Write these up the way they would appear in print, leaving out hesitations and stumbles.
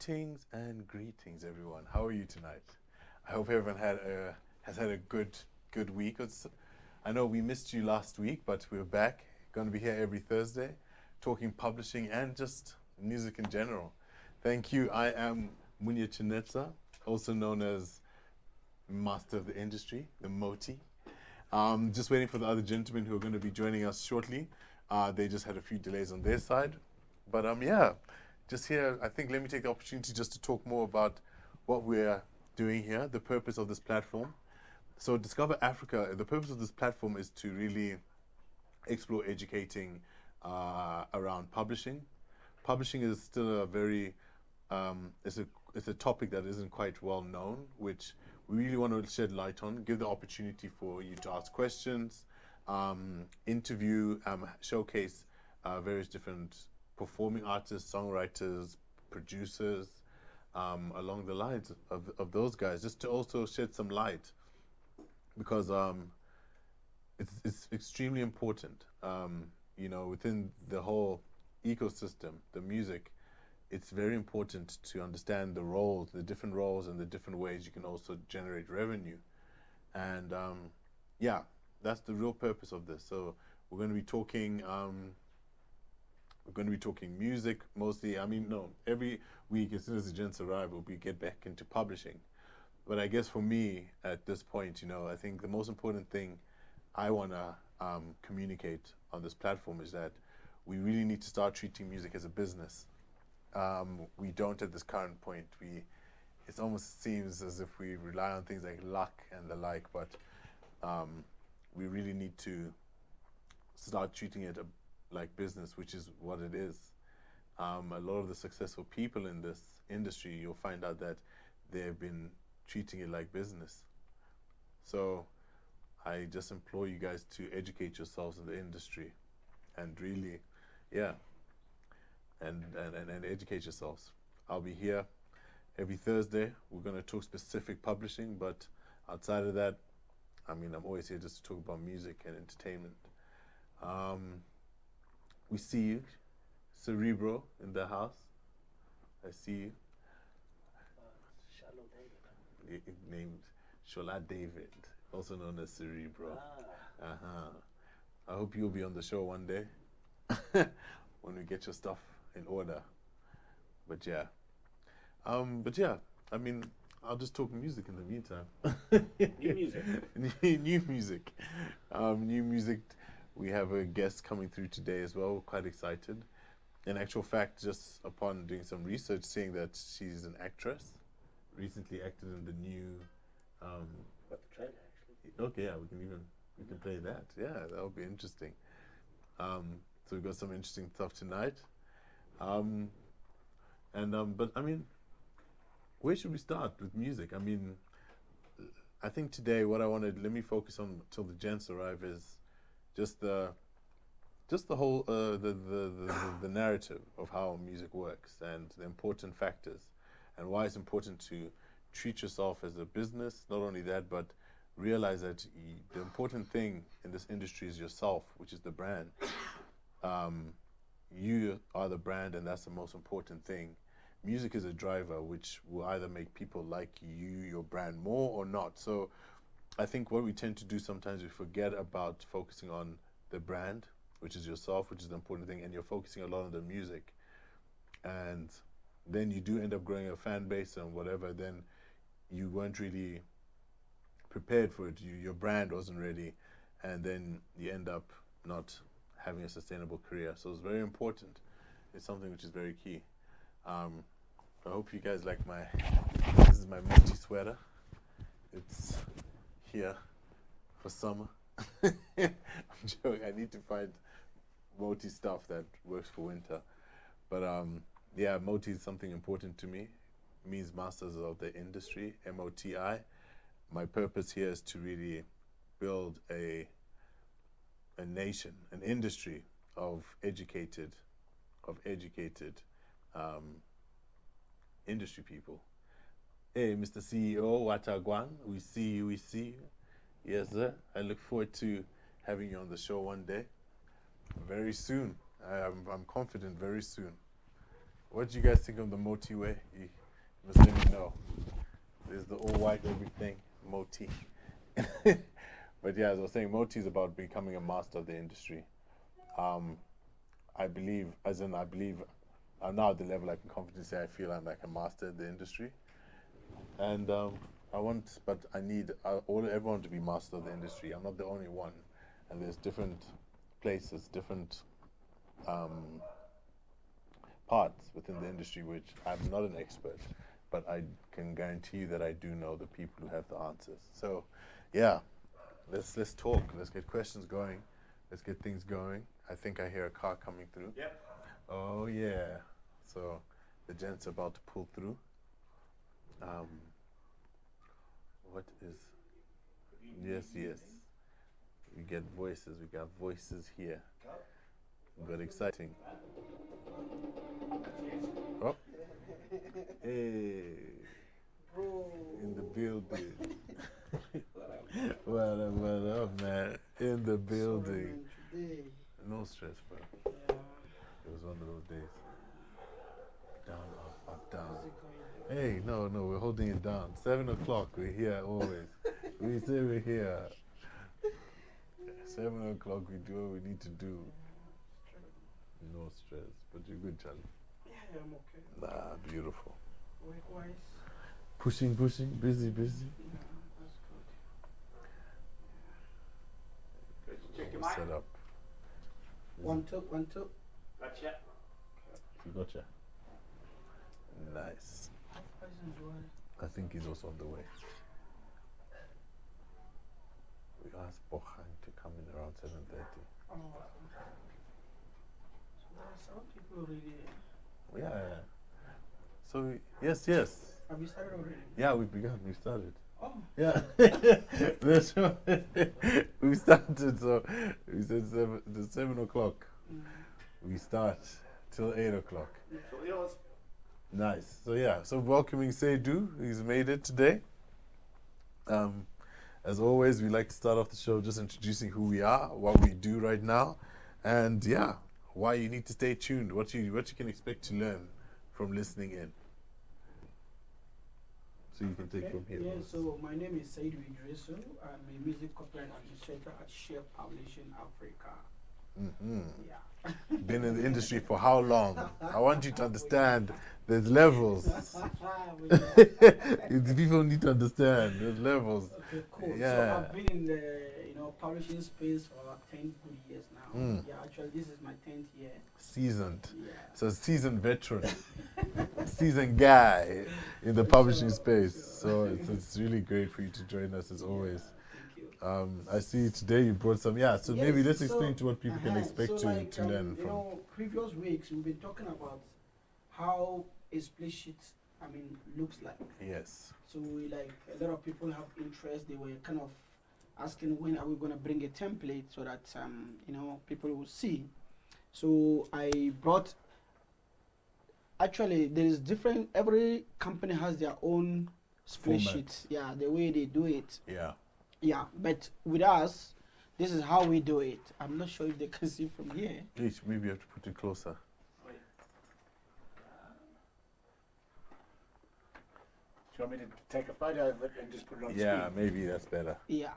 Greetings and greetings, everyone. How are you tonight? I hope everyone has had a good week. I know we missed you last week, but we're back. Going to be here every Thursday, talking publishing and just music in general. Thank you. I am Munya Chanetsa, also known as Master of the Industry, the Moti. Just waiting for the other gentlemen who are going to be joining us shortly. They just had a few delays on their side, but yeah. Just here, I think, let me take the opportunity just to talk more about what we're doing here, the purpose of this platform. So Discover Africa, the purpose of this platform is to really explore educating around publishing. Publishing is still a very, it's a topic that isn't quite well known, which we really want to shed light on, give the opportunity for you to ask questions, interview, showcase various different performing artists, songwriters, producers, along the lines of those guys, just to also shed some light, because it's extremely important. You know, within the whole ecosystem, the music, it's very important to understand the roles, the different roles, and the different ways you can also generate revenue. And yeah, that's the real purpose of this. So we're going to be talking. We're going to be talking music mostly. I mean, no, every week as soon as the gents arrive, we get back into publishing. But I guess for me at this point, you know, I think the most important thing I want to communicate on this platform is that we really need to start treating music as a business. We don't at this current point. It almost seems as if we rely on things like luck and the like, but we really need to start treating it like business, which is what it is. A lot of the successful people in this industry, you'll find out that they've been treating it like business. So I just implore you guys to educate yourselves in the industry and really, yeah, and educate yourselves. I'll be here every Thursday. We're going to talk specific publishing, but outside of that, I mean, I'm always here just to talk about music and entertainment. We see you, Cerebro, in the house. I see you. Shalom David. Named Shola David, also known as Cerebro. I hope you'll be on the show one day when we get your stuff in order. But yeah, I mean, I'll just talk music in the meantime. New music. New music. New music. We have a guest coming through today as well. We're quite excited. In actual fact, just upon doing some research, seeing that she's an actress, recently acted in the new. Got the trailer actually. Okay, yeah, we can play that. Yeah, that'll be interesting. So we've got some interesting stuff tonight. But I mean, where should we start with music? I mean, I think today what I wanted, let me focus on till the gents arrive, is just the whole the narrative of how music works and the important factors and why it's important to treat yourself as a business. Not only that, but realize that the important thing in this industry is yourself, which is the brand. You are the brand, and that's the most important thing. Music is a driver which will either make people like you, your brand, more or not. So I think what we tend to do sometimes, we forget about focusing on the brand, which is yourself, which is the important thing, and you're focusing a lot on the music. And then you do end up growing a fan base and whatever, then you weren't really prepared for it. Your brand wasn't ready, and then you end up not having a sustainable career. So it's very important. It's something which is very key. I hope you guys like this is my Moti sweater. It's here for summer. I'm joking. I need to find Moti stuff that works for winter. But yeah, Moti is something important to me. It means Masters of the Industry, MOTI. My purpose here is to really build a nation, an industry of educated industry people. Hey, Mr. CEO, Watagwan, we see you. Yes, sir. I look forward to having you on the show one day. Very soon. I'm confident very soon. What do you guys think of the Moti way? Just let me know. There's the all white everything, Moti. But yeah, as I was saying, Moti is about becoming a master of the industry. I believe, I'm now at the level I can confidently say I feel I'm like a master of the industry. And but I need everyone to be master of the industry. I'm not the only one. And there's different places, different parts within the industry which I'm not an expert, but I can guarantee you that I do know the people who have the answers. So, yeah, let's talk. Let's get questions going. Let's get things going. I think I hear a car coming through. Yep. Oh yeah. So the gent's about to pull through. What is? Yes. We get voices. We got voices here. But exciting. Oh. Hey. In the building. What up, man? In the building. No stress, bro. Yeah. It was one of those days. Down, up, down. Hey, no, we're holding it down. 7 o'clock, we're here always. We say we're here. 7 o'clock, we do what we need to do. No stress, but you're good, Charlie. Yeah, I'm okay. Nah, beautiful. Work-wise? Pushing, busy. Yeah, that's good. Check your We're mic. set up. 1, 2, 1, 2. Gotcha. You gotcha. Nice. I think he's also on the way. We asked Bokang to come in around 7:30. Oh. So there are some people already. Yeah. So, yes. Have you started already? Yeah, we've begun. We've started. Oh. Yeah. That's right. We started, so we said 7 o'clock. We start till 8 o'clock. So yours. Nice. So yeah, so welcoming Seidu, he's made it today. As always, we like to start off the show just introducing who we are, what we do right now, and yeah, why you need to stay tuned, what you can expect to learn from listening in. So you can take from here. Yeah, so my name is Seidu Iddrisu. I'm a music copyright administrator at Share Publishing Africa. Yeah. Been in the industry for how long? I want you to understand there's levels. People need to understand there's levels. Okay, cool. Yeah. So I've been in the publishing space for about 10 good years now. Yeah, actually this is my 10th year. Seasoned. Yeah. So seasoned veteran. Seasoned guy in the publishing space. So it's really great for you to join us as always. Thank you. I see today you brought some, so Yes, maybe let's so- explain to what people can expect to learn you from. know, previous weeks we've been talking about how a split sheet, looks like. Yes. So a lot of people have interest. They were kind of asking when are we going to bring a template so that people will see. So I brought. Actually, there is different. Every company has their own split Format. sheets. Yeah, the way they do it. Yeah. Yeah, but with us, this is how we do it. I'm not sure if they can see from here. Maybe you have to put it closer. Do you want me to take a photo of it and just put it on the Yeah, screen? maybe that's better. Yeah,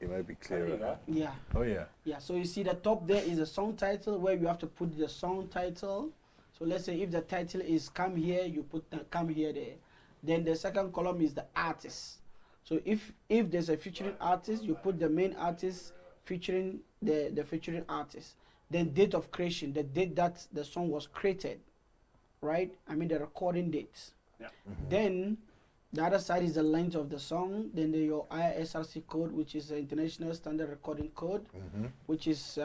It might be There you clearer. go. yeah, Oh yeah. yeah. So you see the top there is a song title where you have to put the song title. So let's say if the title is "Come Here," you put the "Come Here" there. Then the second column is the artist. So if there's a featuring artist, you put the main artist featuring the featuring artist. Then date of creation, the date that the song was created, right? The recording dates. Yeah. Then the other side is the length of the song. Then your ISRC code, which is the International Standard Recording Code, which is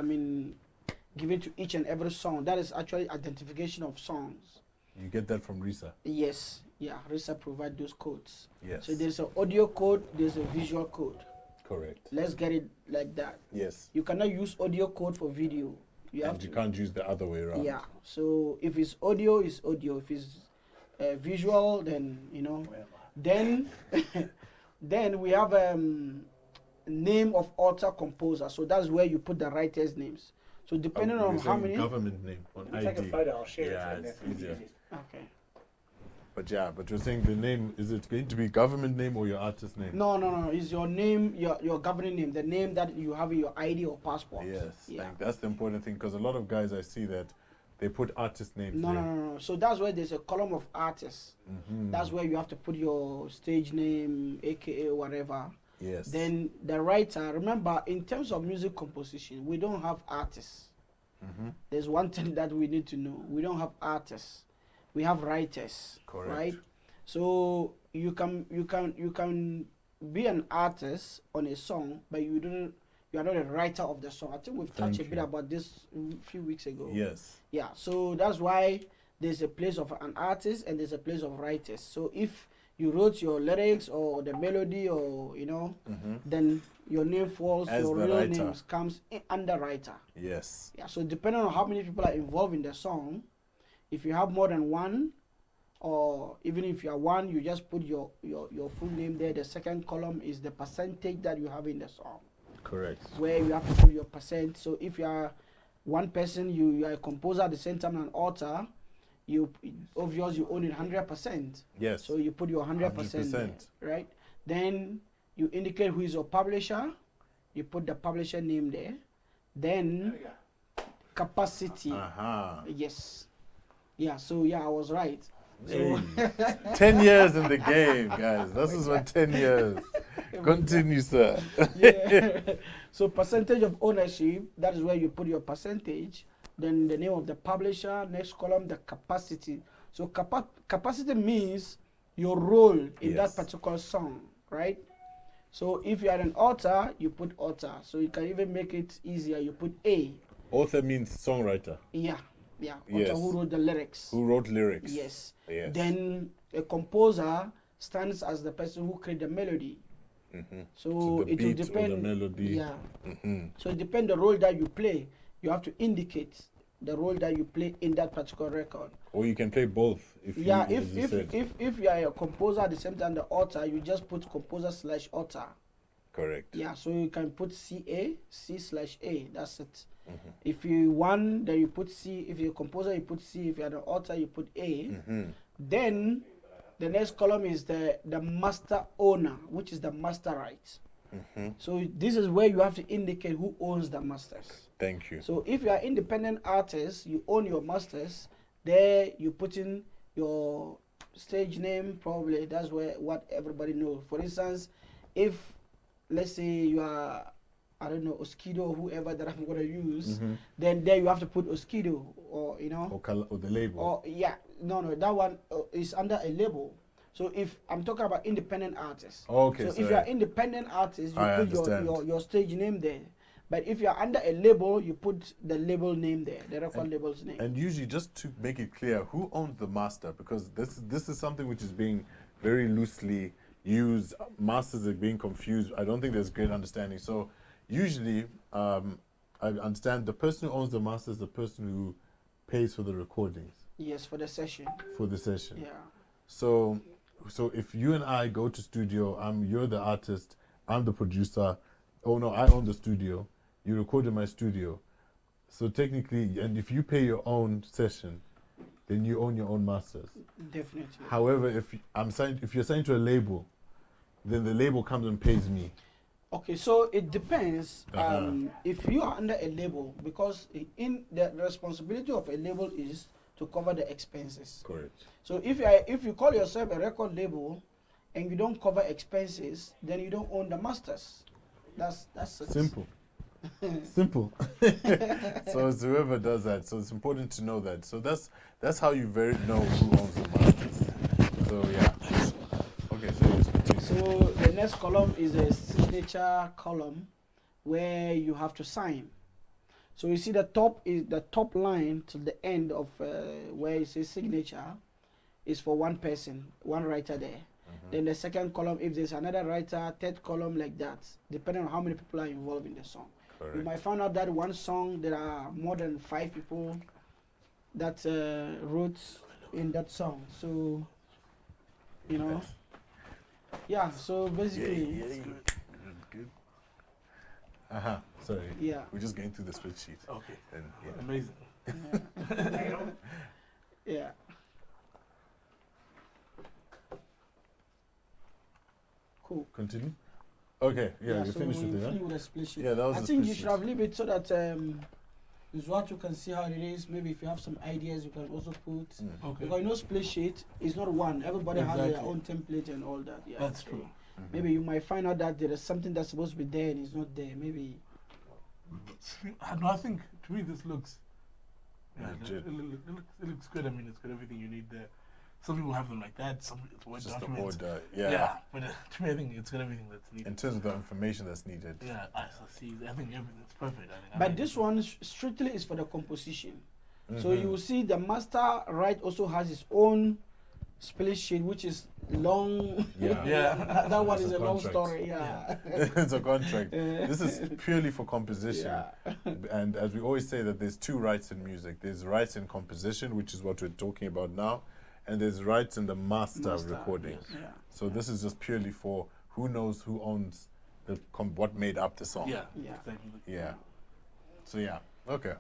given to each and every song. That is actually identification of songs. You get that from Risa. Yes, yeah. RISA provide those codes. Yes. So there's an audio code, there's a visual code. Correct. Let's get it like that. Yes. You cannot use audio code for video. You have And you to. can't use the other way around. Yeah. So if it's audio, it's audio. If it's visual, then Then, then we have name of author composer. So that's where you put the writers' names. So depending on how many. Government name on Take a ID. photo, I'll share Yeah, it. it's and easier. Okay. But you're saying the name, is it going to be government name or your artist name? No. It's your name, your governing name, the name that you have in your ID or passport. Yes, Yeah. like that's the important thing, because a lot of guys I see that they put artist names there. No. So that's where there's a column of artists. That's where you have to put your stage name, aka whatever. Yes. Then the writer, remember, in terms of music composition, we don't have artists. There's one thing that we need to know. We don't have artists. We have writers. Correct. Right? So you can be an artist on a song, but you are not a writer of the song. I think we've touched a bit about this a few weeks ago. Yes. Yeah. So that's why there's a place of an artist and there's a place of writers. So if you wrote your lyrics or the melody or then your name falls, as your the real writer. name comes under writer. Yes. Yeah, so depending on how many people are involved in the song, if you have more than one, or even if you are one, you just put your full name there. The second column is the percentage that you have in the song. Correct. Where you have to put your percent. So if you are one person, you are a composer at the same time an author, you obviously you own it 100%. Yes. So you put your 100% there, right? Then you indicate who is your publisher. You put the publisher name there. Then capacity. Yes. Yeah. So yeah, I was right. So Hey. 10 years in the game, guys. This is what 10 years. Continue, sir. Yeah. So percentage of ownership, that is where you put your percentage. Then the name of the publisher, next column, the capacity. So capacity means your role in that particular song, right? So if you are an author, you put author. So you can even make it easier. You put A. Author means songwriter. Yeah. Author Yes. who wrote the lyrics. Who wrote lyrics. Yes. Yes. Then a composer stands as the person who created the melody. So the it will beat depend. or the melody. Yeah. So it depends the role that you play. You have to indicate the role that you play in that particular record. Or you can play both. If you are a composer at the same time the author, you just put composer/author. Correct. Yeah, so you can put C/A. That's it. If you one, then you put C. If you're a composer, you put C. If you're the author, you put A. Then the next column is the master owner, which is the master rights. So this is where you have to indicate who owns the masters. Thank you. So if you are independent artist, you own your masters. There you put in your stage name, probably. That's what everybody knows. For instance, if let's say you are, I don't know, Oskido or whoever that I'm gonna use, then there you have to put Oskido or or the label. Or no, that one is under a label. So if I'm talking about independent artists, okay. So if you are independent artist, you put your stage name there. But if you are under a label, you put the label name there, the record label's name. And usually, just to make it clear, who owns the master? Because this is something which is being very loosely used. Masters are being confused. I don't think there's great understanding. So usually, I understand the person who owns the master is the person who pays for the recordings. Yes, for the session. For the session. Yeah. So if you and I go to studio, you're the artist, I'm the producer. Oh no, I own the studio. You record in my studio. So technically, and if you pay your own session, then you own your own masters. Definitely. However, if you're signed to a label, then the label comes and pays me. Okay, so it depends. If you are under a label, because in the responsibility of a label is to cover the expenses. Correct. So if you call yourself a record label and you don't cover expenses, then you don't own the masters. That's it. Simple. Simple. So it's whoever does that. So it's important to know that. So that's how you know who owns the masters. So yeah. Okay. So the next column is a signature column where you have to sign. So you see the top line to the end of where it says signature is for one person, one writer there. Then the second column, if there's another writer, third column like that, depending on how many people are involved in the song. Correct. You might find out that one song there are more than 5 people that wrote in that song. So, yeah. So basically, Good. Sorry. Yeah. We're just going through the spreadsheet. Okay. And, Amazing. yeah. Cool. Continue. Okay, yeah, you so finished we with it, finish huh? with the split sheet. Yeah, that was I the think split you sheet. should have leave it so that Mzwandile can see how it is. Maybe if you have some ideas, you can also put. Okay. Because you know, split sheet is not one. Everybody has their Exactly. own template and all that. Yeah. That's so true. Maybe you might find out that there is something that's supposed to be there and it's not there. Maybe. No, I think to me this looks. Yeah, Legit. it looks good. I mean, it's got everything you need there. Some people have them like that. Some it's Word Just the documents. order, But to me, I think it's got everything that's needed. in terms of the information that's needed. Yeah, I see. I think everything's perfect. I But like this it. one strictly is for the composition. So Mhm. you will see the master right also has his own split sheet, which is long. Yeah. Yeah. that one It's is a a long contract. story. Yeah. It's a contract. This is purely for composition. Yeah. And as we always say that there's two rights in music. There's rights in composition, which is what we're talking about now, and there's rights in the master recording. yes. Yeah. So this is just purely for who knows who owns the what made up the song. Yeah. Yeah. Exactly. Yeah. So yeah. Okay.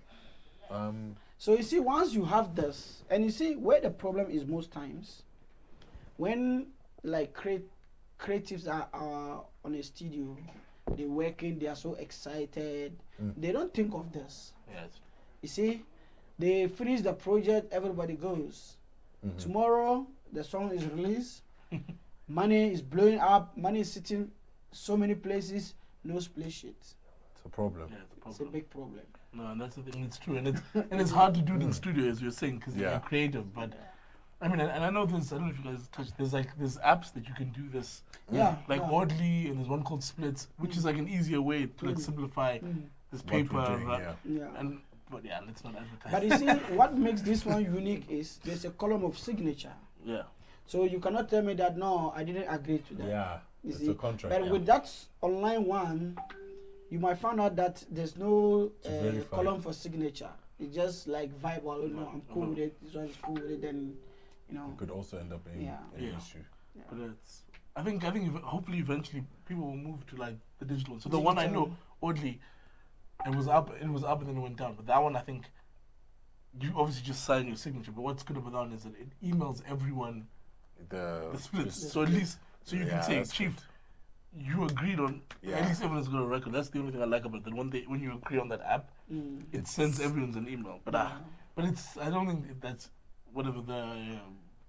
So you see, once you have this, and you see where the problem is most times, when like creatives are on a studio, they're working, they are so excited, they don't think of this. Yes. You see, they finish the project, everybody goes. Tomorrow, the song is released, money is blowing up, money is sitting so many places, no split sheet. It's a problem. Yeah, it's a It's a problem. big problem. No, and that's the thing. It's true, and it's hard to do it in studio, as you're saying, because Yeah. you're creative. But I mean, and I know there's. I don't know if you guys touched. There's apps that you can do this, Yeah. like yeah. Oddly, and there's one called Splits, which is like an easier way to like simplify this What we're paper. doing, yeah. Yeah. And but yeah, let's not advertise. But you see, what makes this one unique is there's a column of signature. yeah, So you cannot tell me that no, I didn't agree to that. Yeah. You It's see? a contract. But yeah. with that online one, you might find out that there's no To verify. column for signature. It's just like vibe. Well, you know, I'm cool with it. This one is cool with it. Then, you know. It could also end up being Yeah. an Yeah. issue. but it's. I think hopefully eventually people will move to like the digital. So the one I know, Oddly, it was up and then it went down. But that one I think you obviously just sign your signature. But what's good about that one is that it emails everyone The the splits. split- So at least you Yeah, can say, that's Chief, you agreed on. Yeah. At least everyone's got a record. That's the only thing I like about that. When you agree on that app, it sends everyone's an email. But but it's I don't think that's whatever the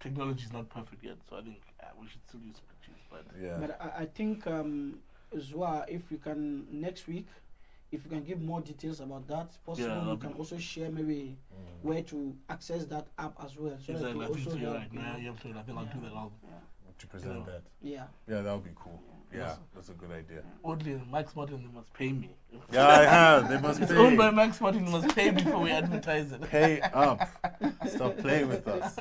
technology is not perfect yet. So I think we should still use spreadsheets. But Yeah. But I think Zwa, if you can next week, if you can give more details about that, possible Yeah, you that'll can be- also share maybe where to access that app as well. So that exactly, will I think also so. You're help, right. you No, know. you have to. I think I'll do that. I'll To present that. Yeah. Yeah, that would be cool. Yeah, Yes. that's a good idea. Oddly, Max Martin they must pay me. Yeah, I have. They must It's owned by pay. Max Martin. They must pay before we advertise it. Pay up. Stop playing with us.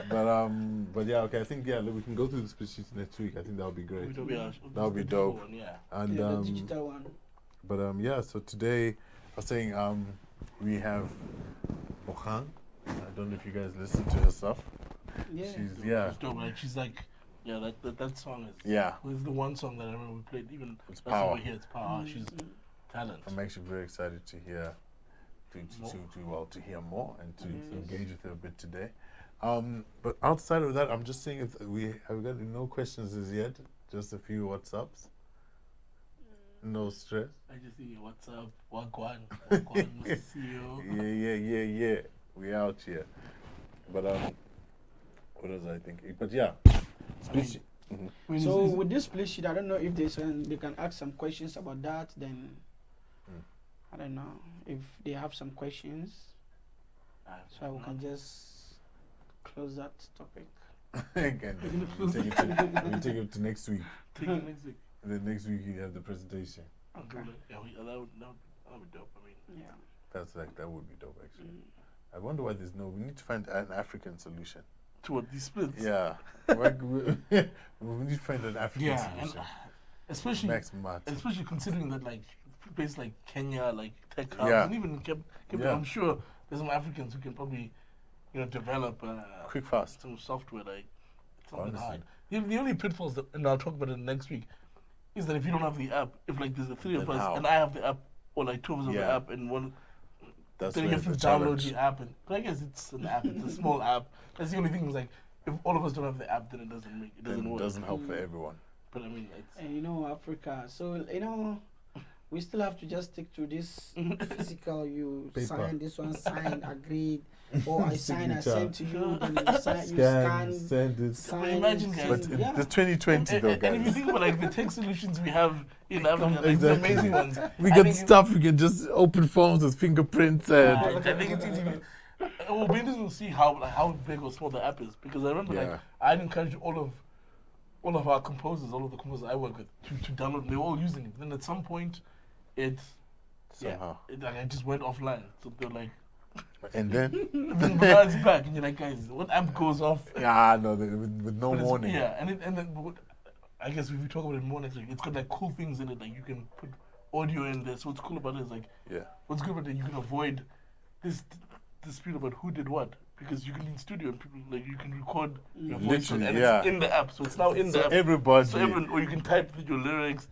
But yeah, okay. I think we can go through the split sheets next week. I think that would be great. It'll be a- That would be the digital dope. one, yeah. And Yeah, the digital one. but yeah. So today, I was saying we have Bokang. I don't know if you guys listen to her stuff. Yeah. It's dope, right? She's like, yeah, that song is. Yeah. Was the one song that I remember we played. Even It's that's power. over here. It's power. She's talent. I'm actually very excited to hear, to hear more and to engage with her a bit today. But outside of that, I'm just seeing if we have got no questions as yet. Just a few WhatsApps. No stress. I just see what's up, Wagwan, Mr. CEO. Yeah. We out here. But what was I thinking? But yeah, split. I mean, So it's- with this split sheet, I don't know if they can ask some questions about that. Then I don't know if they have some questions, so we can just close that topic. Again, we take it to next week. take it next week. And then next week you have the presentation. I'll do that. Yeah, that would be dope. I mean, Yeah. That would be dope actually. I wonder why there's no. We need to find an African solution. to what these splits. Yeah. we need to find an African Yeah, and solution. especially Max Martin. especially considering that like places like Kenya, like tech hubs, Yeah. and even Cape, Yeah. I'm sure there's some Africans who can probably, develop Quick, fast. some software like something Honestly. hard. The only pitfalls that, and I'll talk about it next week, is that if you don't have the app, if like there's the three of Then us how? and I have the app, or like two of us have the Yeah. app, and one, That's then you where have to it's a download challenge. the app, and but I guess it's an app, it's a small app. That's the only thing is like if all of us don't have the app, then it doesn't Then it work. doesn't help for everyone. But I mean, it's And Africa. So we still have to just stick to this physical. You Paper. sign this one, sign, agreed, or I sign, I Signature. send to you, then you sign, Scan, you send it. sign. Imagine, guys. But send, yeah. the 2020 though, and if you guys. think about like the tech solutions we have in Africa, like the Exactly. amazing ones. We I got think stuff. We can just open phones with fingerprints and. I think it's easy. It will be interesting to see how big or small the app is, because I remember Yeah. I'd encourage all of our composers, all of the composers I work with, to download. They were all using it. Then at some point, Somehow. I just went offline. So they're like, And then. then now it's back, and you're like, guys, what app goes off? No, with no But it's- warning. Yeah, and then I guess if we talk about it more next week, it's got like cool things in it, like you can put audio in there. So what's cool about it is like, Yeah. what's good about it, you can avoid this dispute about who did what, because you can in studio and people like you can record your voice Literally, and yeah. it's in the app, so it's now in So the app. everybody. So everyone, or you can type your lyrics,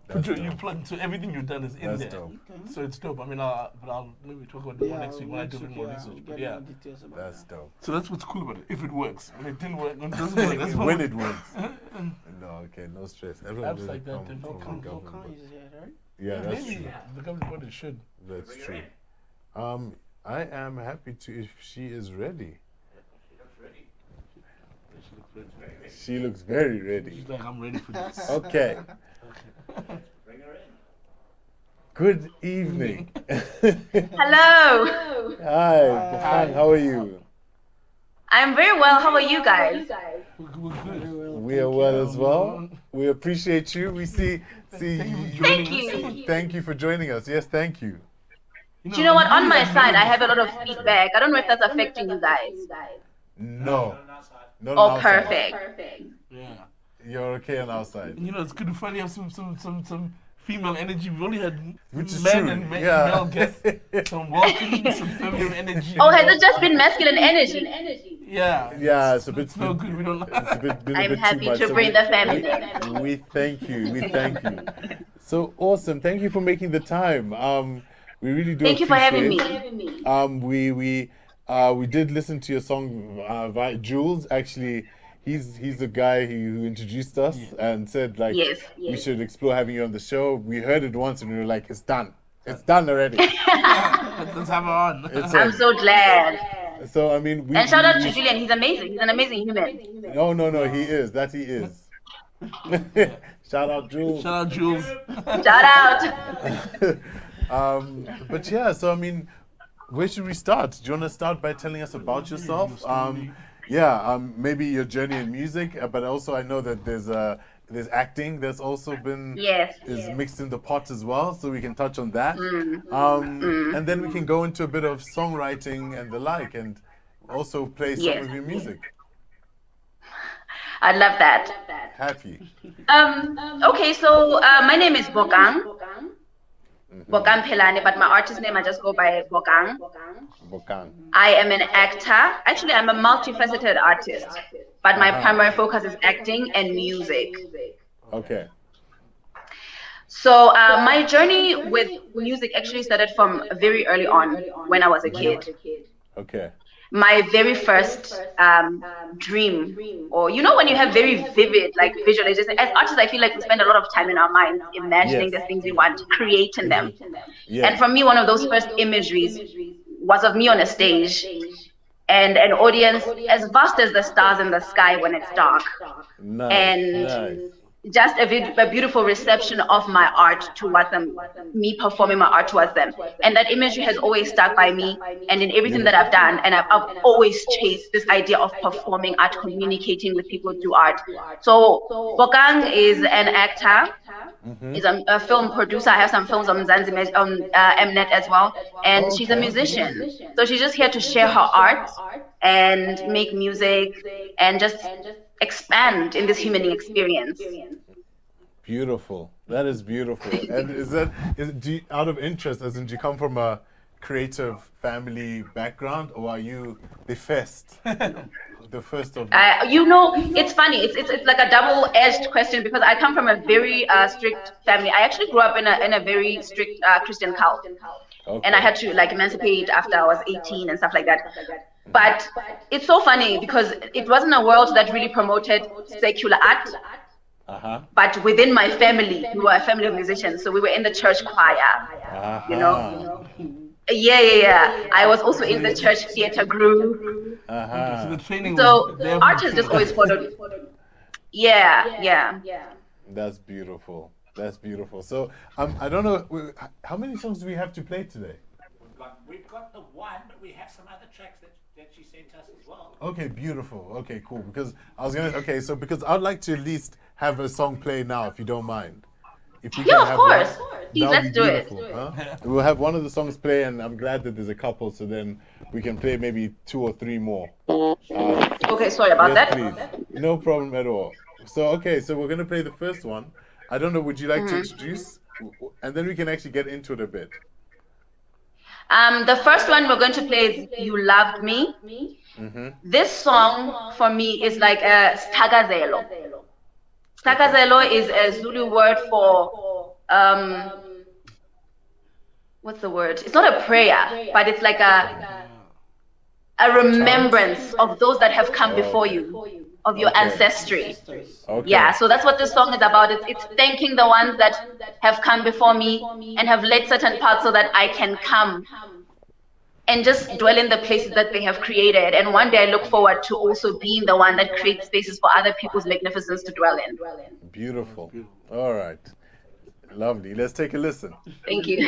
That's you dope. plug, so everything you've done is in That's there. dope. So it's dope. I mean, I'll maybe talk about it more next week when I do a bit more we'll research. get But yeah, more details about That's that. dope. so that's what's cool about it. If it works, when it didn't work, when it doesn't work, that's When fine. it works. No, okay, no stress. Everyone Apps doesn't like that, come then from the Bokang government. is here, right? Yeah, that's Maybe true. the government body should. That's true. I am happy to if she is ready. She looks very ready. She's like, I'm ready for this. Okay. Bring her in. Good evening. Hello. Hi, Bokang, how are you? I'm very well. How are you guys? We're good. Very well. We are well as well. We appreciate you. We see Thank you. Thank you for joining us. Yes, thank you. Do you know what? On my side, I have a lot of feedback. I don't know if that's affecting you guys. No. On our side. Not Oh, on our side. perfect. Yeah. You're okay on our side. And it's good to finally have some female energy. We've only had Which is men true. and Yeah. male guests. Some welcoming, some feminine energy. Oh, has it just been masculine energy? Yeah. Yeah, it's a bit. It's no good. We don't It's a been a I'm bit happy too much. to So bring we- the feminine. We thank you. We thank you. So awesome. Thank you for making the time. We really do. Thank you for having me. appreciate- we did listen to your song by Jules. Actually, he's the guy who introduced us and said like Yes. we should explore having you on the show. We heard it once and we were like, it's done. It's done already. Let's have her on. It's I'm on. so glad. So I mean, And shout out to Julian. He's amazing. He's an amazing human. No, he is. That he is. Shout out, Jules. Shout out Jules. Shout out. But yeah, so I mean, where should we start? Do you want to start by telling us about yourself? Maybe your journey in music, but also I know that there's acting that's also been Yes. is mixed in the pot as well, so we can touch on that. And then we can go into a bit of songwriting and the like, and also play some Yes. of your music. I love that. Happy. Okay, so my name is Bokang. Bokang Pelane, but my artist name I just go by Bokang. Bokang. I am an actor. Actually, I'm a multifaceted artist, but my primary focus is acting and music. Okay. So my journey with music actually started from very early on when I was a kid. Okay. My very first dream, or when you have very vivid like visualization. As artists, I feel like we spend a lot of time in our minds imagining Yes. the things we want, creating them. Yes. And for me, one of those first imageries was of me on a stage and an audience as vast as the stars in the sky when it's dark. Nice. and nice. Just a beautiful reception of my art towards them, me performing my art towards them. And that imagery has always stuck by me. And in everything that I've done, and I've always chased this idea of performing art, communicating with people through art. So Bokang is an actor. He's a film producer. I have some films on Mzwandile, on Mnet as well. And she's a musician. So she's just here to share her art and make music and just expand in this human experience. Beautiful. That is beautiful. And out of interest, as in, do you come from a creative family background, or are you the first? The first of It's funny. It's like a double-edged question because I come from a very strict family. I actually grew up in a very strict Christian cult, and I had to like emancipate after I was 18 and stuff like that. But it's so funny because it wasn't a world that really promoted secular art. But within my family, we were a family of musicians, so we were in the church choir. You know. Yeah. I was also in the church theater group. So the training. So art has just always followed. Yeah. That's beautiful. That's beautiful. So I don't know, how many songs do we have to play today? We've got the one, but we have some other tracks that she sent us as well. Okay, beautiful. Okay, cool. Because I was because I'd like to at least have a song play now, if you don't mind. If we Yeah, can of have course. one, Please, that would let's be do it. beautiful, huh? We'll have one of the songs play, and I'm glad that there's a couple, so then we can play maybe 2 or 3 more. Okay, sorry about Yes, that. please. No problem at all. So we're gonna play the first one. I don't know, would you like to introduce? And then we can actually get into it a bit. The first one we're going to play is You Loved Me. This song for me is like a stakazelo. Stakazelo is a Zulu word for what's the word? It's not a prayer, but it's like a remembrance of those that have come before you, of your ancestry. Okay. Yeah, so that's what this song is about. It's thanking the ones that have come before me and have led certain paths so that I can come and just dwell in the places that they have created. And one day I look forward to also being the one that creates spaces for other people's magnificence to dwell in. Beautiful. All right. Lovely. Let's take a listen. Thank you.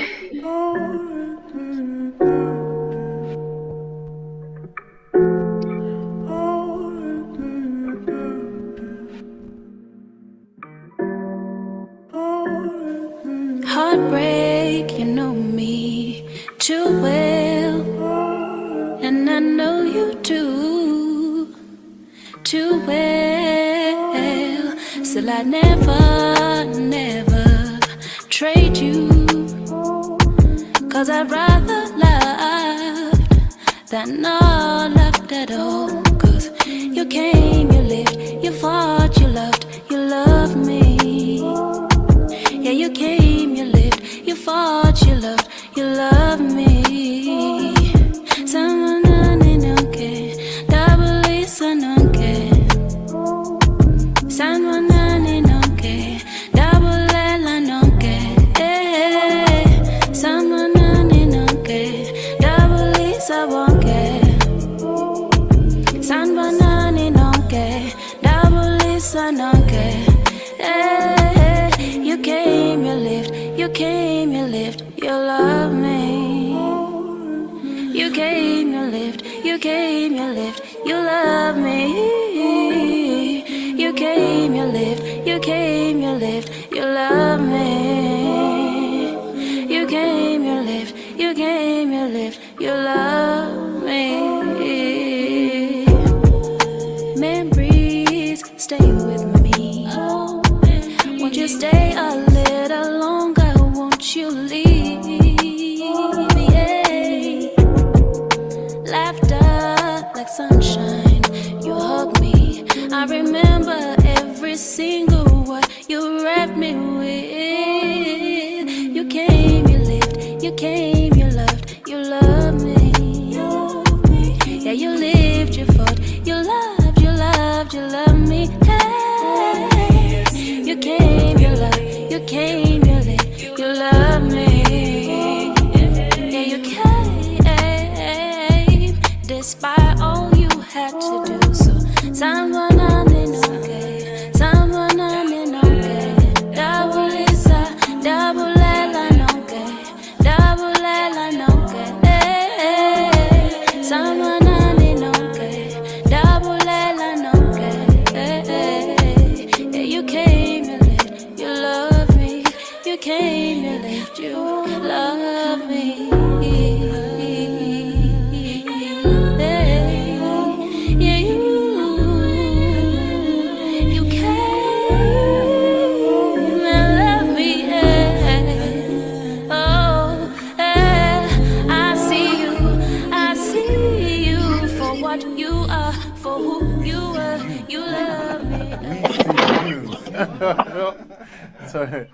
Heartbreak, you know me too well, and I know you too well. Still I never trade you, 'cause I'd rather loved than not loved at all. 'Cause you came, you lived, you fought, you loved me. Yeah, you came, you lived, you fought, you loved me. Someone don't care, double Lisa don't care. Someone don't care, double Ella don't care. Someone don't care, double Lisa won't care. Someone don't care, double Lisa don't care. You came, you lived, you came, you lived, you love me. You came, you lived, you came, you lived, you love me. You came, you lived, you came, you lived, you love me. You came, you lived, you came, you lived, you love me. Memories stay with me. Won't you stay a little longer? Won't you leave? Yeah. Laughter like sunshine, you hug me. I remember every single word you wrapped me with. You came, you lived, you came, you loved me. Yeah, you lived, you fought, you loved me. Hey. You came, you loved, you came, you lived, you love me. Yeah, you came, despite all you had to do. So someone I didn't okay, someone I didn't okay. Double Lisa, double Ella, okay, double Ella, okay. Someone I didn't okay, double Ella, okay. Yeah, you came, you lived, you love me. You came, you lived, you love me. Yeah, you came and love me. Oh, I see you for what you are, for who you are. You love me. Sorry.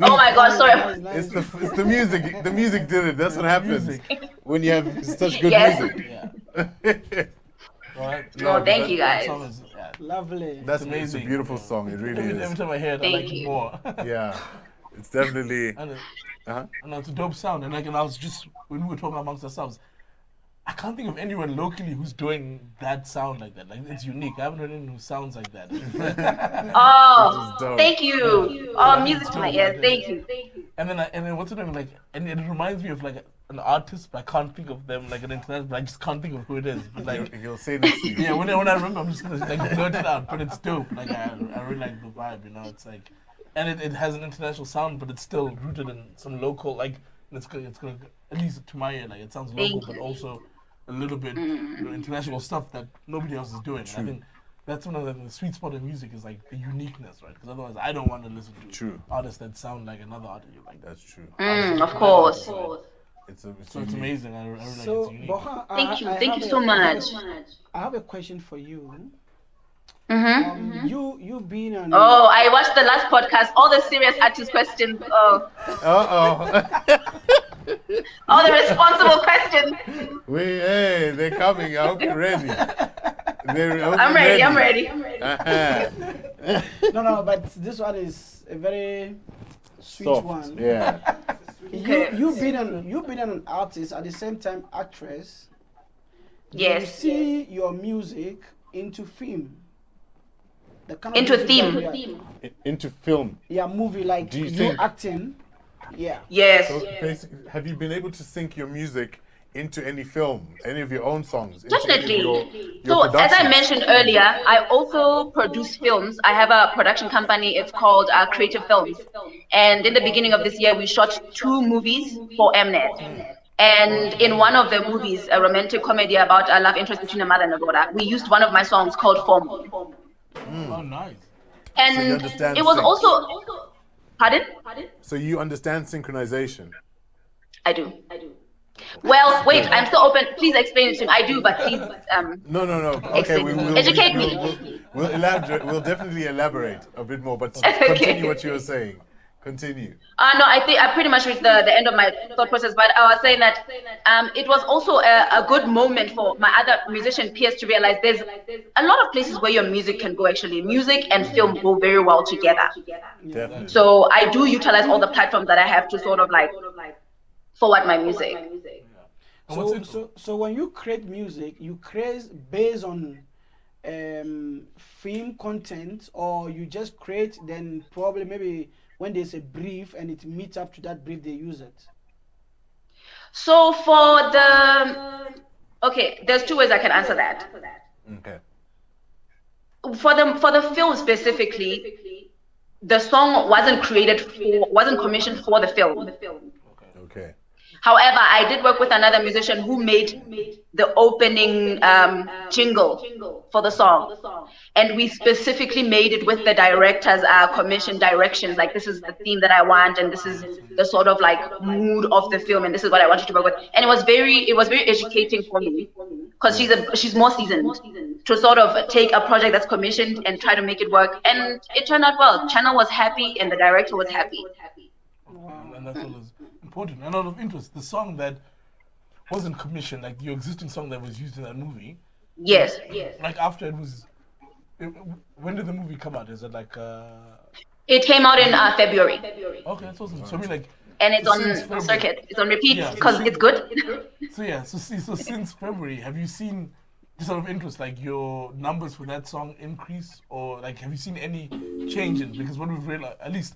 Oh my God, sorry. It's the music. The music did it. That's what happens when you have such good Yes. music. Right. Oh, thank you That guys. song is Yeah. Lovely. That's it's a amazing. beautiful song. It really Every is. time I hear it, I Thank like it you. more. Yeah, it's definitely. And Uh-huh. it's a dope sound. And I was just, when we were talking amongst ourselves, I can't think of anyone locally who's doing that sound like that. Like, it's unique. I haven't heard anyone who sounds like that. Oh, dope. thank you. Oh, music to my ears. Thank you. And then what's the name? Like, and it reminds me of like an artist, but I can't think of them, like an international, but I just can't think of who it is. But like, He'll say next week. yeah, when I remember, I'm just gonna like blurt it out. But it's dope. Like I really like the vibe. You know, it's like, and it has an international sound, but it's still rooted in some local. Like it's gonna at least to my ear, like it sounds local, but also a little bit international stuff that nobody else is doing. And I think that's one of the sweet spot of music is like the uniqueness, right? Because otherwise, I don't want to listen to artists that sound like another artist. Like That's true. Of course. It's So it's amazing. I really like So, it's unique. Bokang, Thank you so much. I have a question for you. Mm-hmm. You being an Oh, I watched the last podcast. All the serious artist questions. Oh, all the responsible questions. Hey, they're coming. I hope you're ready. I'm ready. No, but this one is a very sweet Soft. one. Yeah. You've been an artist at the same time actress. Yes. You see your music into film. The kind Into a music theme. that we are- Into film. Yeah, movie like Do you you think- acting. Yeah. Yes. So basically, have you been able to sync your music into any film, any of your own songs? Into any of Definitely. your So, as I productions? mentioned earlier, I also produce films. I have a production company. It's called Creative Films. And in the beginning of this year, we shot 2 movies for Mnet. And in one of the movies, a romantic comedy about a love interest between a mother and a daughter, we used one of my songs called For Me. Oh, nice. And So you understand it was sync. also... Pardon? So you understand synchronization? I do. Well, wait, I'm still open. Please explain it to me. I do, but please... No. Okay, Educate me. We'll elaborate. We'll definitely elaborate a bit more. But Okay. continue what you were saying. Continue. No, I think I pretty much reached the end of my thought process, but I was saying that it was also a good moment for my other musician peers to realize there's a lot of places where your music can go actually. Music and film go very well together. Definitely. So I do utilize all the platforms that I have to sort of like forward my music. So when you create music, you create based on film content, or you just create, then probably maybe when there's a brief and it meets up to that brief, they use it. So for there's 2 ways I can answer that. Okay. For the film specifically, the song wasn't commissioned for the film. Okay. However, I did work with another musician who made the opening jingle for the song. And we specifically made it with the director's commission directions. Like, this is the theme that I want, and this is the sort of like mood of the film, and this is what I want you to work with. And it was very educating for me, because she's more seasoned to sort of take a project that's commissioned and try to make it work. And it turned out well. Channel was happy and the director was happy. And that's what is important. And out of interest, the song that wasn't commissioned, like your existing song that was used in that movie. Yes. Like after when did the movie come out? Is it like? It came out in February. Okay, that's awesome. So I mean, like. And it's since on February- circuit. It's on repeat Yeah, because it's good. So since February, have you seen, just out of interest, like your numbers for that song increase, or like have you seen any change in? Because what we've realized, at least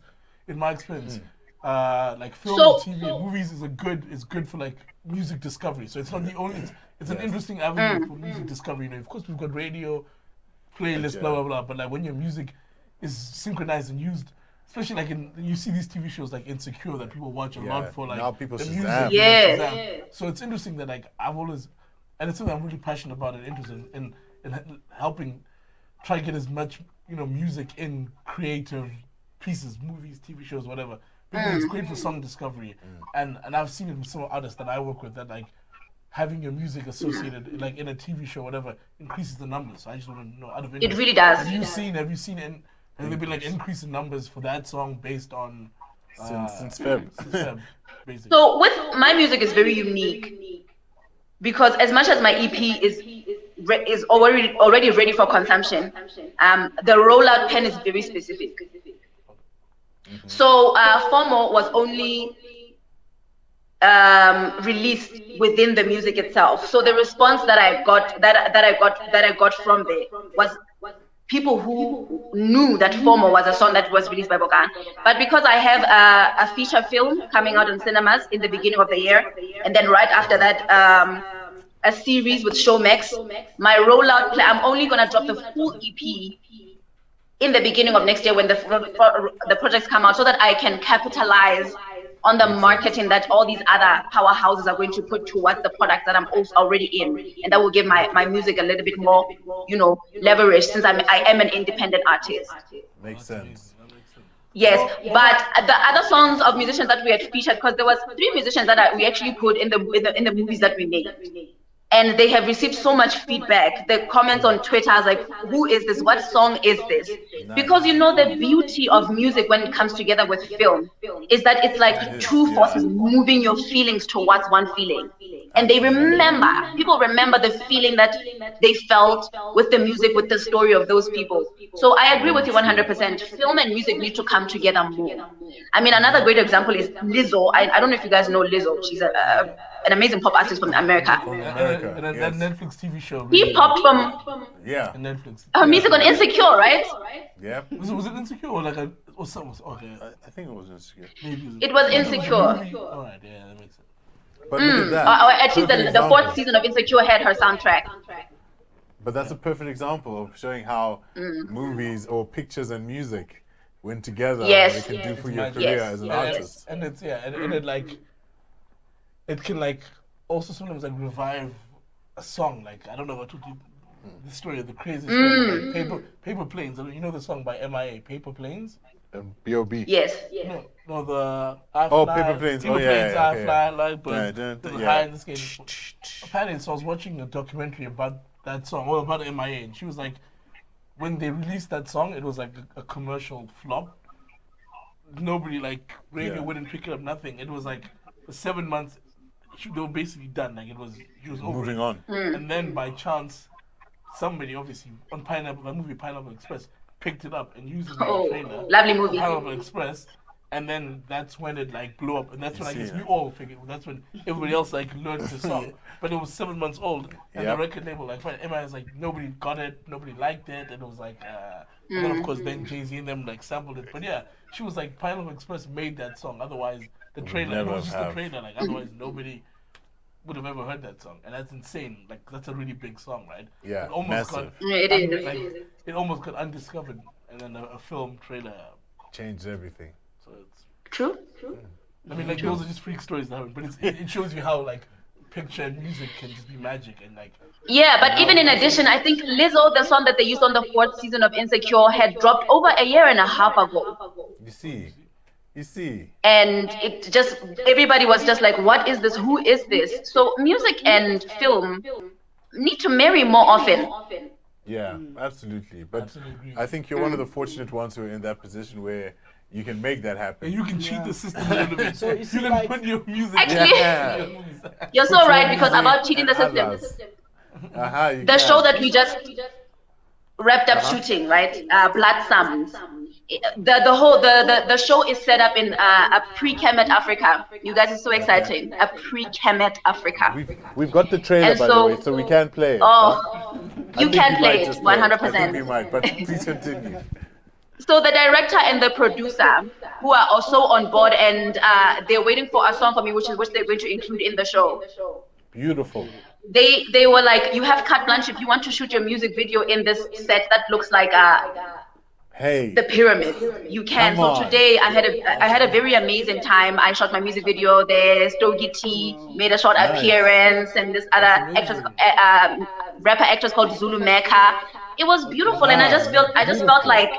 in my experience, like film, and TV, and movies is good for like music discovery. So it's not the only. It's an interesting avenue for music discovery. You know, of course we've got radio, playlists, blah blah blah. But like when your music is synchronized and used, especially like you see these TV shows like Insecure that people watch a lot for like now people the Shazam. Yes. So it's interesting that like I've always, and it's something I'm really passionate about and interested in helping try to get as much music in creative pieces, movies, TV shows, whatever. Because it's great for song discovery, and I've seen it with some artists that I work with that like having your music associated like in a TV show, whatever, increases the numbers. So I just want to know out of interest, It really does. Have you seen has there been like increase in numbers for that song based on Since Feb. basically? So with my music is very unique because as much as my EP is already ready for consumption. The rollout pen is very specific. So FOMO was only released within the music itself. So the response that I got from there was people who knew that FOMO was a song that was released by Bokang. But because I have a feature film coming out in cinemas in the beginning of the year, and then right after that, a series with Showmax, my rollout plan, I'm only gonna drop the full EP in the beginning of next year when the projects come out, so that I can capitalize on the marketing that all these other powerhouses are going to put towards the products that I'm also already in, and that will give my music a little bit more, leverage, since I am an independent artist. Makes sense. Yes, but the other songs of musicians that we had featured, because there was 3 musicians that we actually put in the movies that we made. And they have received so much feedback. The comments on Twitter is like, who is this? What song is this? Nice. Because the beauty of music when it comes together with film is that it's like two forces moving your feelings towards one feeling. And people remember the feeling that they felt with the music, with the story of those people. So I agree with you 100%. Film and music need to come together more. I mean, another great example is Lizzo. I don't know if you guys know Lizzo. She's an amazing pop artist from America. And that Netflix TV show. He popped from Netflix. her music on Insecure, right? Yeah. Was it Insecure or like or something? Okay. I think it was Insecure. Maybe It was Insecure. Alright, yeah, that makes sense. But look at that. Or at least Perfect the 4th example. season of Insecure had her soundtrack. But that's a perfect example of showing how movies or pictures and music went together. Yes. What it can do for your Yes. career as an artist. And it's and it like it can like also sometimes like revive a song. Like I don't know what to do. The story of the craziest thing, like Paper Planes. I mean, you know the song by MIA, Paper Planes? B.O.B. Yes. No, the I Oh, fly, Paper Planes. Paper Oh, yeah, Planes, yeah, I okay, fly like birds. Yeah, to the yeah. high in the sky. Apparently, so I was watching a documentary about that song, or about MIA, and she was like, when they released that song, it was like a commercial flop. Nobody like radio wouldn't pick it up, nothing. It was like for 7 months, they were basically done. Like she was over. Moving it. on. And then by chance, somebody obviously on the movie Pineapple Express picked it up and used it in the trailer. Lovely movie. Pineapple Express, and then that's when it like blew up, and that's when I guess we all figured. That's when everybody else like learned the song. But it was 7 months old, and the record label like Emma was like nobody got it, nobody liked it, and it was like. And then of course then Jay-Z and them like sampled it, but yeah, she was like Pineapple Express made that song. Otherwise, the trailer it was just the trailer. Like otherwise nobody would have ever heard that song, and that's insane. Like that's a really big song, right? Yeah, it almost got It is. it almost got undiscovered, and then a film trailer Changed everything. So it's True. I mean like those are just freak stories that happen, but it shows you how like picture and music can just be magic and like. Yeah, but even in addition, I think Lizzo, the song that they used on the 4th season of Insecure, had dropped over a year and a half ago. You see. And it just, everybody was just like, what is this? Who is this? So music and film need to marry more often. Yeah, absolutely. But Absolutely. I think you're one of the fortunate ones who are in that position where you can make that happen. And you can cheat the system a little bit. So you you see, can like- put your music. Actually, Yeah. you're so right, because about cheating the system. You The can. show that we just wrapped up shooting, right? Blood Sums. The show is set up in a pre-Kemet Africa. You guys are so exciting. A pre-Kemet Africa. We've got the trailer, And by so- the way, so we can play it. Oh, I you think can we play might it, just 100%. I think we might, but please continue. So the director and the producer, who are also on board, and they're waiting for a song for me, which they're going to include in the show. Beautiful. They were like, you have carte blanche if you want to shoot your music video in this set that looks like Hey. the pyramid. You can. Come So on. today I had a very amazing time. I shot my music video there. Stogie T made a short Nice. appearance, and this other actress, rapper actress called Zulu Mecca. It was beautiful, and I just felt like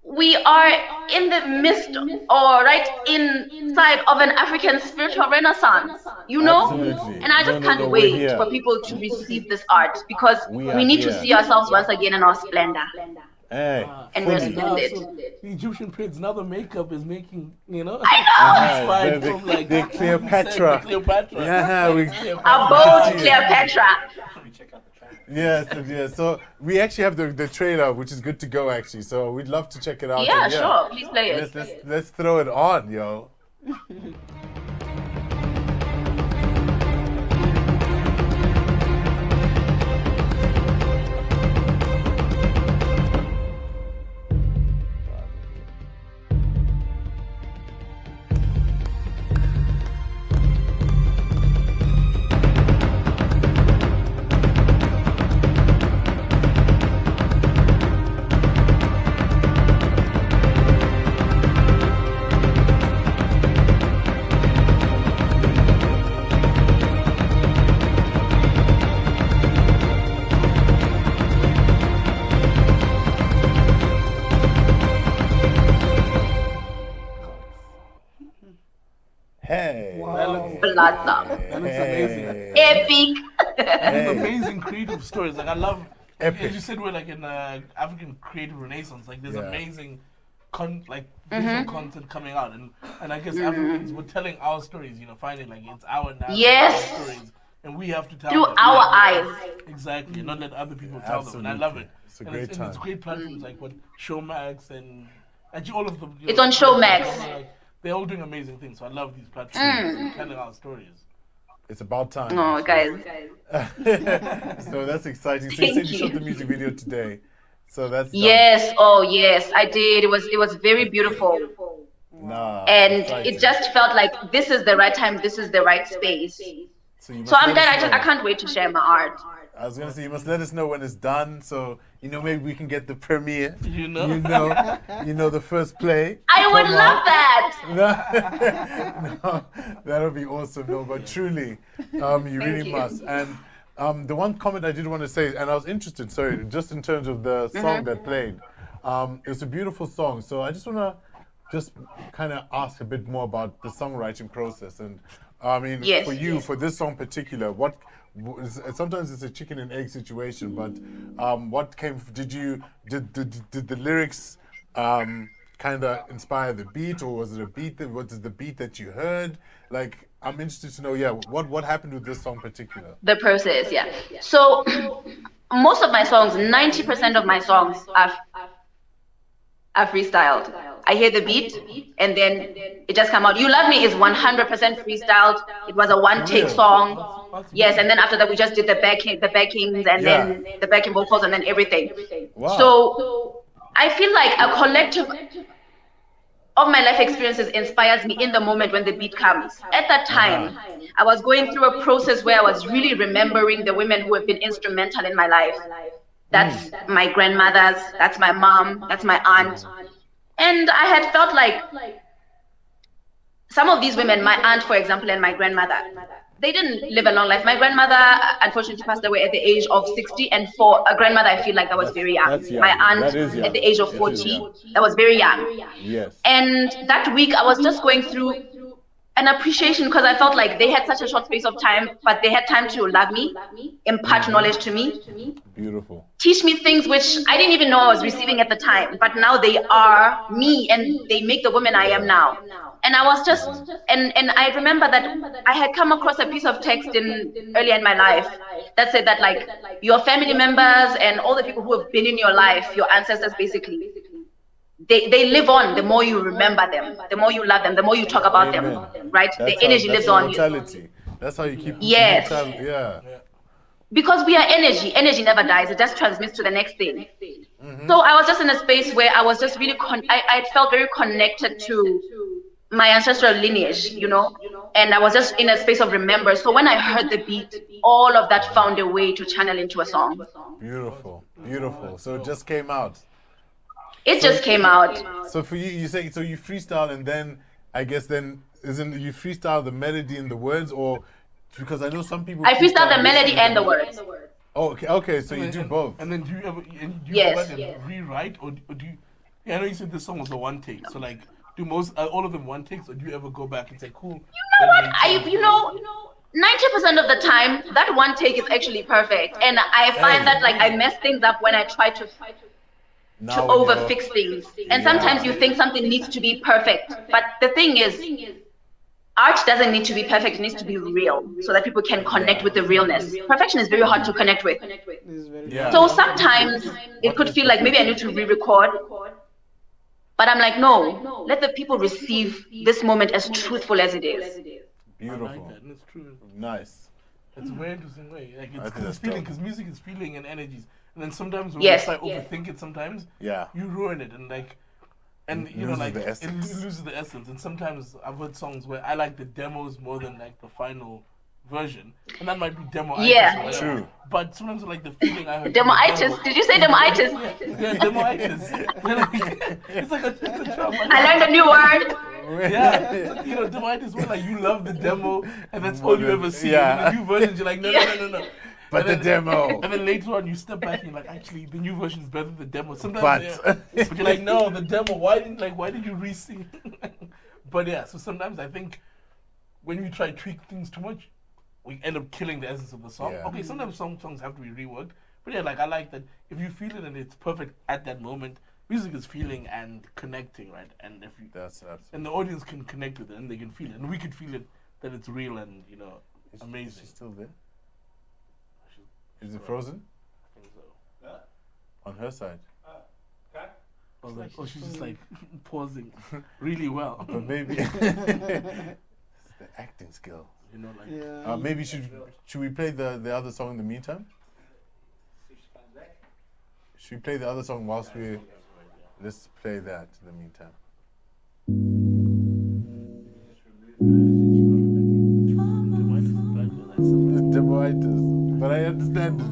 we are in the midst, or right inside of an African spiritual renaissance, you know? Absolutely. And I just No, can't we're wait here. for people to receive this art, because We are we need here. to see ourselves once again in our splendor. Hey. And we're fully. splendid. The Egyptian prince, now the makeup is making, you know, Ah, inspired the- from like the Cleopatra. Cleopatra. Yeah, we. A bold Cleopatra. Yes, yes. So we actually have the trailer, which is good to go actually. So we'd love to check it out. Yeah, And sure. Please play it. Let's throw it on, yo. Hey. Wow. Blossom. That looks amazing. Epic. And amazing creative stories. Like I love, Epic. as you said, we're like in African creative renaissance. Like there's Yeah. amazing, visual content coming out, and I guess Africans were telling our stories. You know, finding like it's our narrative, Yes. our stories, and we have to tell Through them. our Not let- eyes. Exactly, and not let other people tell them. And I love it. It's a And great time. It's great platforms like what Showmax and actually all of them. It's on Showmax. They're all doing amazing things. So I love these platforms and telling our stories. It's about time. Oh, guys. So that's exciting. So you said you shot the music video today. So that's done. Yes. Oh, yes. I did. It was very beautiful. Nah, And exciting. it just felt like this is the right time. This is the right space. So, you must So I'm let glad. us I know. can't wait to share my art. I was gonna say you must let us know when it's done, so maybe we can get the premiere. You know? You know the first play. I would Come love out. that. No, that would be awesome. No, but truly, you really you. must. And the one comment I did want to say, and I was interested, sorry, just in terms of the song that played, it's a beautiful song. So I just want to just kind of ask a bit more about the songwriting process. And I mean, Yes. for you, for this song particular, sometimes it's a chicken and egg situation, but what came? Did the lyrics kind of inspire the beat, or was it a beat that was the beat that you heard? Like, I'm interested to know, what happened with this song in particular? The process, yeah. So most of my songs, 90% of my songs are freestyled. I hear the beat and then it just come out. You Love Me is 100% freestyled. It was a one-take song. Yes, and then after that we just did the backings and then the backing vocals and then everything. Wow. So I feel like a collective of my life experiences inspires me in the moment when the beat comes. At that time, I was going through a process where I was really remembering the women who have been instrumental in my life. That's my grandmothers, that's my mom, that's my aunt. And I had felt like some of these women, my aunt, for example, and my grandmother, they didn't live a long life. My grandmother, unfortunately, passed away at the age of 60, and for a grandmother, I feel like that was very young. That's young. My aunt, That is young. at the age of That is 40, young. that was very young. Yes. And that week, I was just going through an appreciation because I felt like they had such a short space of time, but they had time to love me, impart knowledge to me, Beautiful. teach me things which I didn't even know I was receiving at the time, but now they are me and they make the woman I am now. And I was just, and I remember that I had come across a piece of text earlier in my life that said that like your family members and all the people who have been in your life, your ancestors basically, they live on the more you remember them, the more you love them, the more you talk about them, right? The energy lives on you. Immortality. That's how you keep Yes. immortality. Yeah. Because we are energy. Energy never dies. It just transmits to the next thing. So I was just in a space where I was just really, I felt very connected to my ancestral lineage, you know, and I was just in a space of remembrance. So when I heard the beat, all of that found a way to channel into a song. Beautiful. Beautiful. So it just came out. It just came out. So for you say, so you freestyle and then, I guess then, isn't you freestyle the melody and the words, or, because I know some people I freestyle the this melody and the words. Oh, okay, so you do both. And then do you ever Yes. go back and rewrite, or do you? Yeah, I know you said this song was a one take. So like, do all of them one takes, or do you ever go back and say, cool? You know what? 90% of the time, that one take is actually perfect. And I find that like I mess things up when I try to Now over when you're- fix things. And sometimes you think something needs to be perfect. But the thing is, art doesn't need to be perfect, it needs to be real so that people can connect with the realness. Perfection is very hard to connect with. Yeah. So sometimes it could feel like maybe I need to re-record, but I'm like, no, let the people receive this moment as truthful as it is. Beautiful. I like that, and it's true. Nice. It's a very interesting way. Like I think it's that's feeling, dope. because music is feeling and energies. And then sometimes when Yes. you try overthink it, sometimes Yeah. you ruin it, and like, and It you know, loses like the it essence. loses the essence. And sometimes I've heard songs where I like the demos more than like the final version, and that might be demo. Yeah. True. But sometimes like the feeling I heard. from the Demoitis. demo- Did you say demoitis? Yeah, demoitis. It's like a term. I learned a new word. Yeah, it's like, you know, demoitis where like you love the demo and that's More all you than- ever see. yeah. And the new versions, you're like, no. But And the demo. And then later on, you step back and you're like, actually, the new version is better than the demo. Sometimes, But- but you're like, no, the demo. Why did you re-sing? But yeah, so sometimes I think when you try to tweak things too much, we end up killing the essence of the song. Yeah. Okay, sometimes some songs have to be reworked, but yeah, like I like that if you feel it and it's perfect at that moment. Music is feeling and connecting, right? And if you That's absolutely. and the audience can connect with it and they can feel it, and we could feel it that it's real and Is amazing. she still there? Is it frozen? I think so. On her side. Okay. I was like, oh, she's just like pausing really well. But maybe it's the acting skill. Like Yeah. Maybe should we play the other song in the meantime? See if she comes back. Should we play the other song whilst we? Let's play that in the meantime. Demoitis, but I understand it.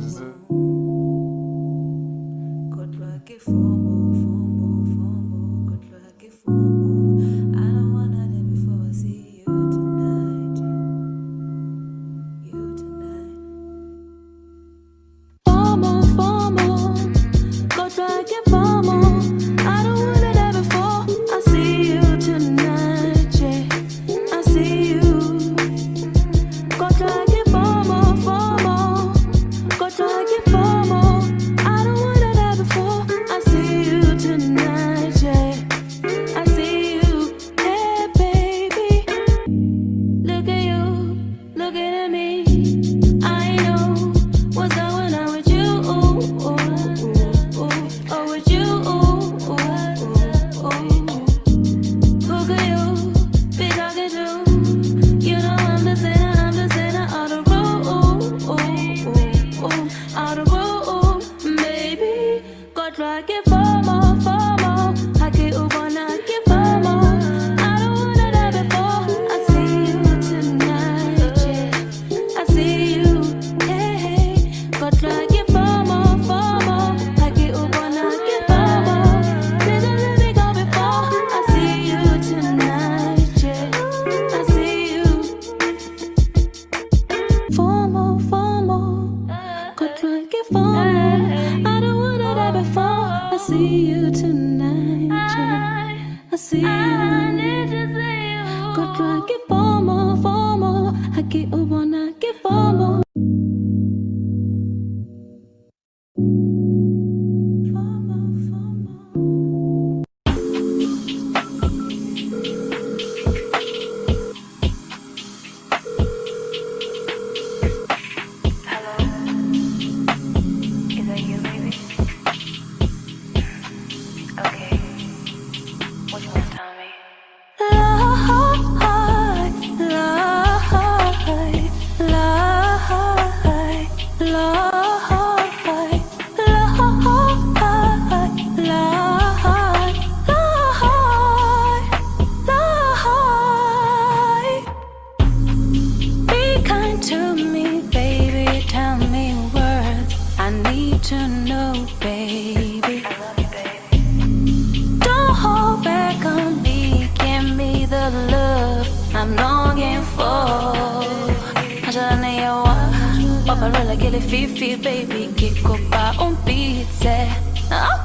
It's Fifi, baby, kiko pa umpitse.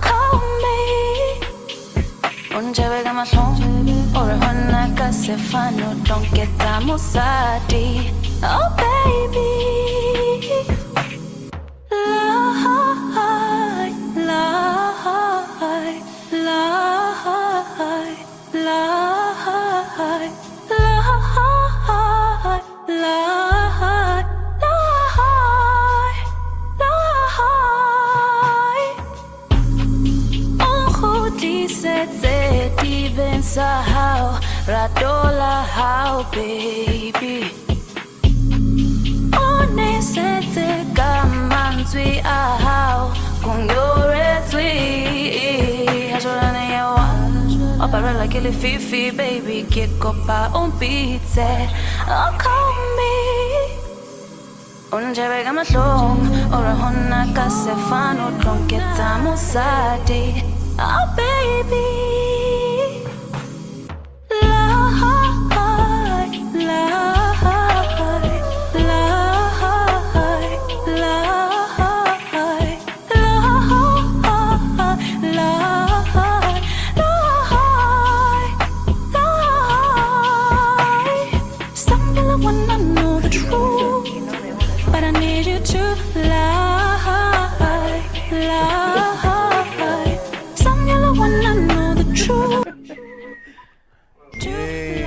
Call me. Unjebe kama hlong, or hona ka sefano, don't get musadi. Oh baby, lie, lie, lie, lie, lie. even how radola how baby onesete kamanzwi how kunyorezwi ashorane yawa operate like a fifi baby kick up on beats oh call me unjebe kamahlong orahona kasefano tronketa musade oh baby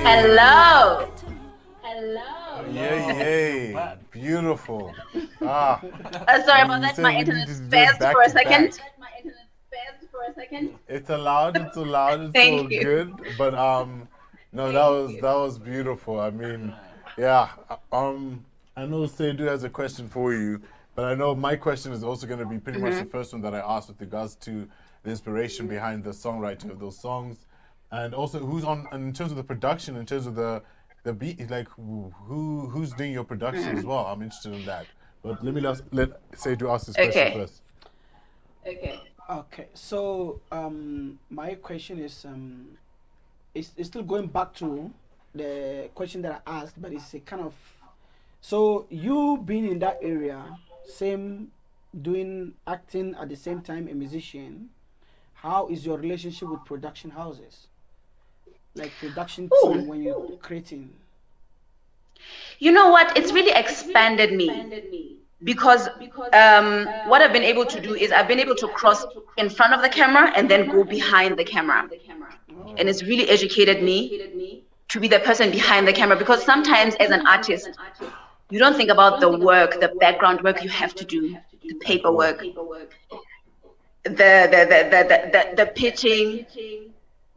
Hello. Yay. Beautiful. Ah. Sorry about that. My internet spazzed for a second. It's allowed. It's all Thank you. good. But no, that was beautiful. I mean, yeah. I know Seidu has a question for you, but I know my question is also going to be pretty much the first one that I asked with regards to the inspiration behind the songwriting of those songs, and also who's on in terms of the production, in terms of the beat, like who's doing your production as well. I'm interested in that. But let Seidu ask this question first. Okay. So my question is it's still going back to the question that I asked, but it's a kind of, so you being in that area, same doing acting at the same time, a musician, how is your relationship with production houses? Like production team when you're creating? You know what? It's really expanded me because what I've been able to do is I've been able to cross in front of the camera and then go behind the camera. And it's really educated me to be the person behind the camera, because sometimes as an artist, you don't think about the work, the background work you have to do, the paperwork, the pitching,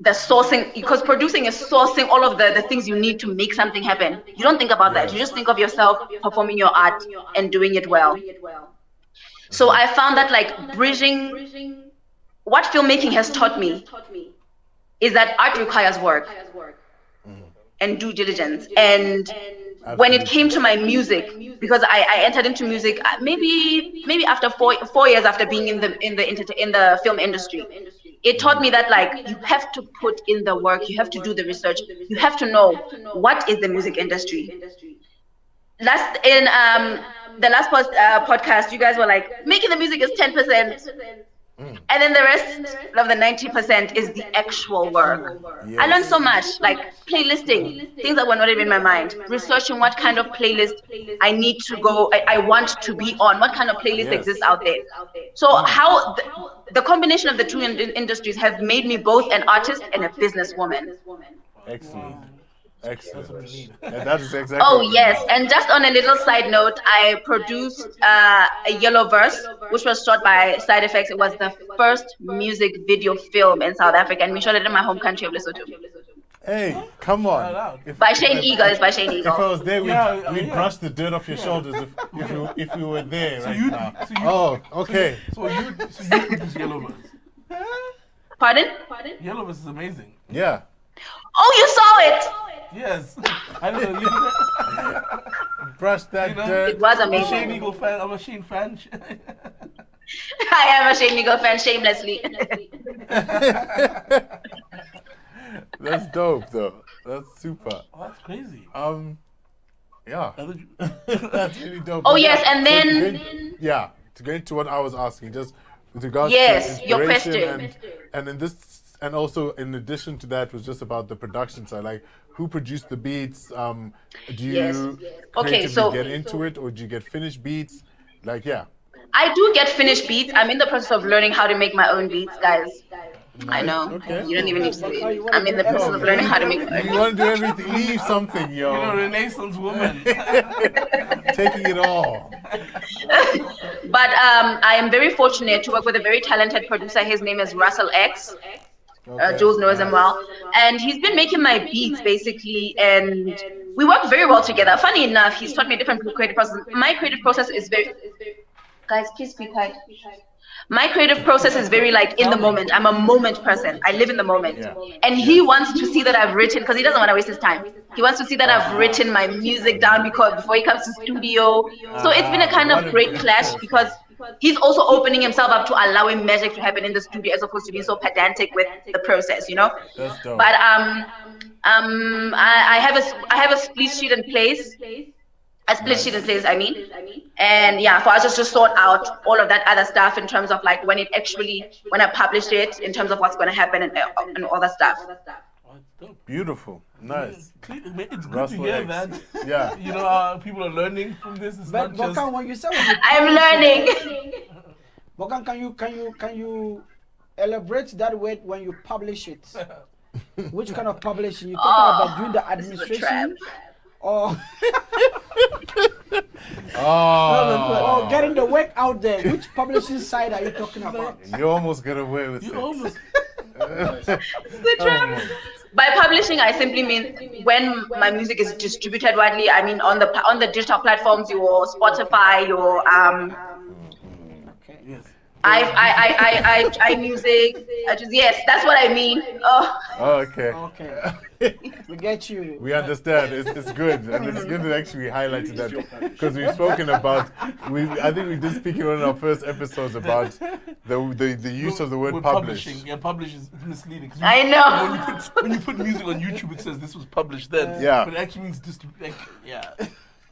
the sourcing, because producing is sourcing all of the things you need to make something happen. You don't think about that. You just think of yourself performing your art and doing it well. So I found that like bridging, what filmmaking has taught me is that art requires work and due diligence. And when it came to my music, because I entered into music maybe after four years after being in the film industry, it taught me that like you have to put in the work, you have to do the research, you have to know what is the music industry. In the last podcast, you guys were like, making the music is 10%. And then the rest of the 90% is the actual work. Yes. I learned so much, like playlisting, things that were not even in my mind, researching what kind of playlist I need to go, I want to be on, what kind of playlist exists out there. So how the combination of the two industries have made me both an artist and a businesswoman. Excellent. Excellent. And that is exactly. Oh yes, and just on a little side note, I produced a Yellow Verse, which was shot by Side Effects. It was the first music video film in South Africa, and we shot it in my home country of Lesotho. Hey, come on! By Shane Eagle. It's by Shane Eagle. If I was there, we'd brush the dirt off your shoulders if you were there now. Okay. So you produce Yellow Verse. Pardon? Yellow Verse is amazing. Yeah. Oh, you saw it? Yes. I don't know. Brush that dirt. It was amazing. I'm a Shane Eagle fan. I'm a Shane fan. I am a Shane Eagle fan, shamelessly. That's dope, though. That's super. Oh, that's crazy. Yeah. That's really dope. Oh yes, and then to go into what I was asking, just with regards to your inspiration question, and in this. And also, in addition to that, was just about the production side. Like, who produced the beats? Do you creatively get into it, or do you get finished beats? Like, I do get finished beats. I'm in the process of learning how to make my own beats, guys. Nice. I know. Okay. You don't even need to say it. I'm in the process of learning how to make my own beats. You want to do everything. Leave something, yo. You know, Renaissance woman. Taking it all. But I am very fortunate to work with a very talented producer. His name is Russell X. Jules knows him well, and he's been making my beats basically, and we work very well together. Funny enough, he's taught me a different creative process. My creative process is very, guys, please be quiet. My creative process is very like in the moment. I'm a moment person. I live in the moment. And he wants to see that I've written, because he doesn't want to waste his time. He wants to see that I've written my music down before he comes to studio. So it's been a kind of great clash, because he's also opening himself up to allowing magic to happen in the studio as opposed to being so pedantic with the process, you know? That's dope. But I have a split sheet in place. I mean. And yeah, for us to just sort out all of that other stuff in terms of like when I publish it, in terms of what's going to happen and all that stuff. Beautiful. Nice. It's good Russell to hear X. that. Yeah. You know, people are learning from this. It's But not just... Bokang, when you say I'm learning. Bokang, can you elaborate that word when you publish it? Which kind of publishing? You talking about doing the administration, or or getting the work out there? Which publishing side are you talking about? You almost got away with it. By publishing, I simply mean when my music is distributed widely. I mean on the digital platforms, your Spotify, your Okay. Yes. iMusic. Yes, that's what I mean. Oh. Okay. Okay. We get you. We understand. It's good, and it's good that actually we highlighted that, because we've spoken about. I think we did speak in one of our first episodes about the use of the word publish. Publishing. Yeah, publish is misleading. I know. When you put music on YouTube, it says this was published then. Yeah. But it actually means yeah.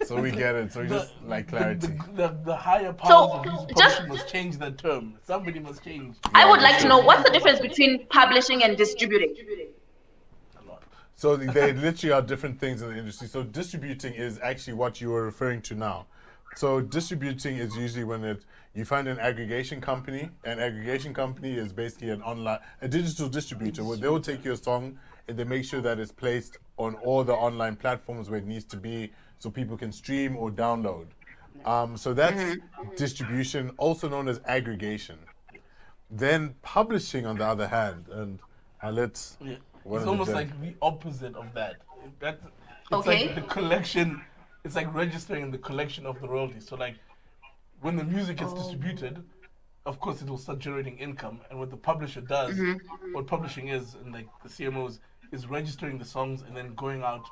So we get it. So we just like clarity. The higher powers of music publishing must change that term. Somebody must change. I would like to know what's the difference between publishing and distributing. So they literally are different things in the industry. So distributing is actually what you were referring to now. So distributing is usually when you find an aggregation company. An aggregation company is basically a digital distributor where they will take your song and they make sure that it's placed on all the online platforms where it needs to be, so people can stream or download. So that's distribution, also known as aggregation. Then publishing, on the other hand, and let's. Yeah. It's almost like the opposite of that. It's like the collection. It's like registering the collection of the royalties. So like, when the music gets distributed, of course it will start generating income. And what the publisher does, what publishing is, and like the CMOs, is registering the songs and then going out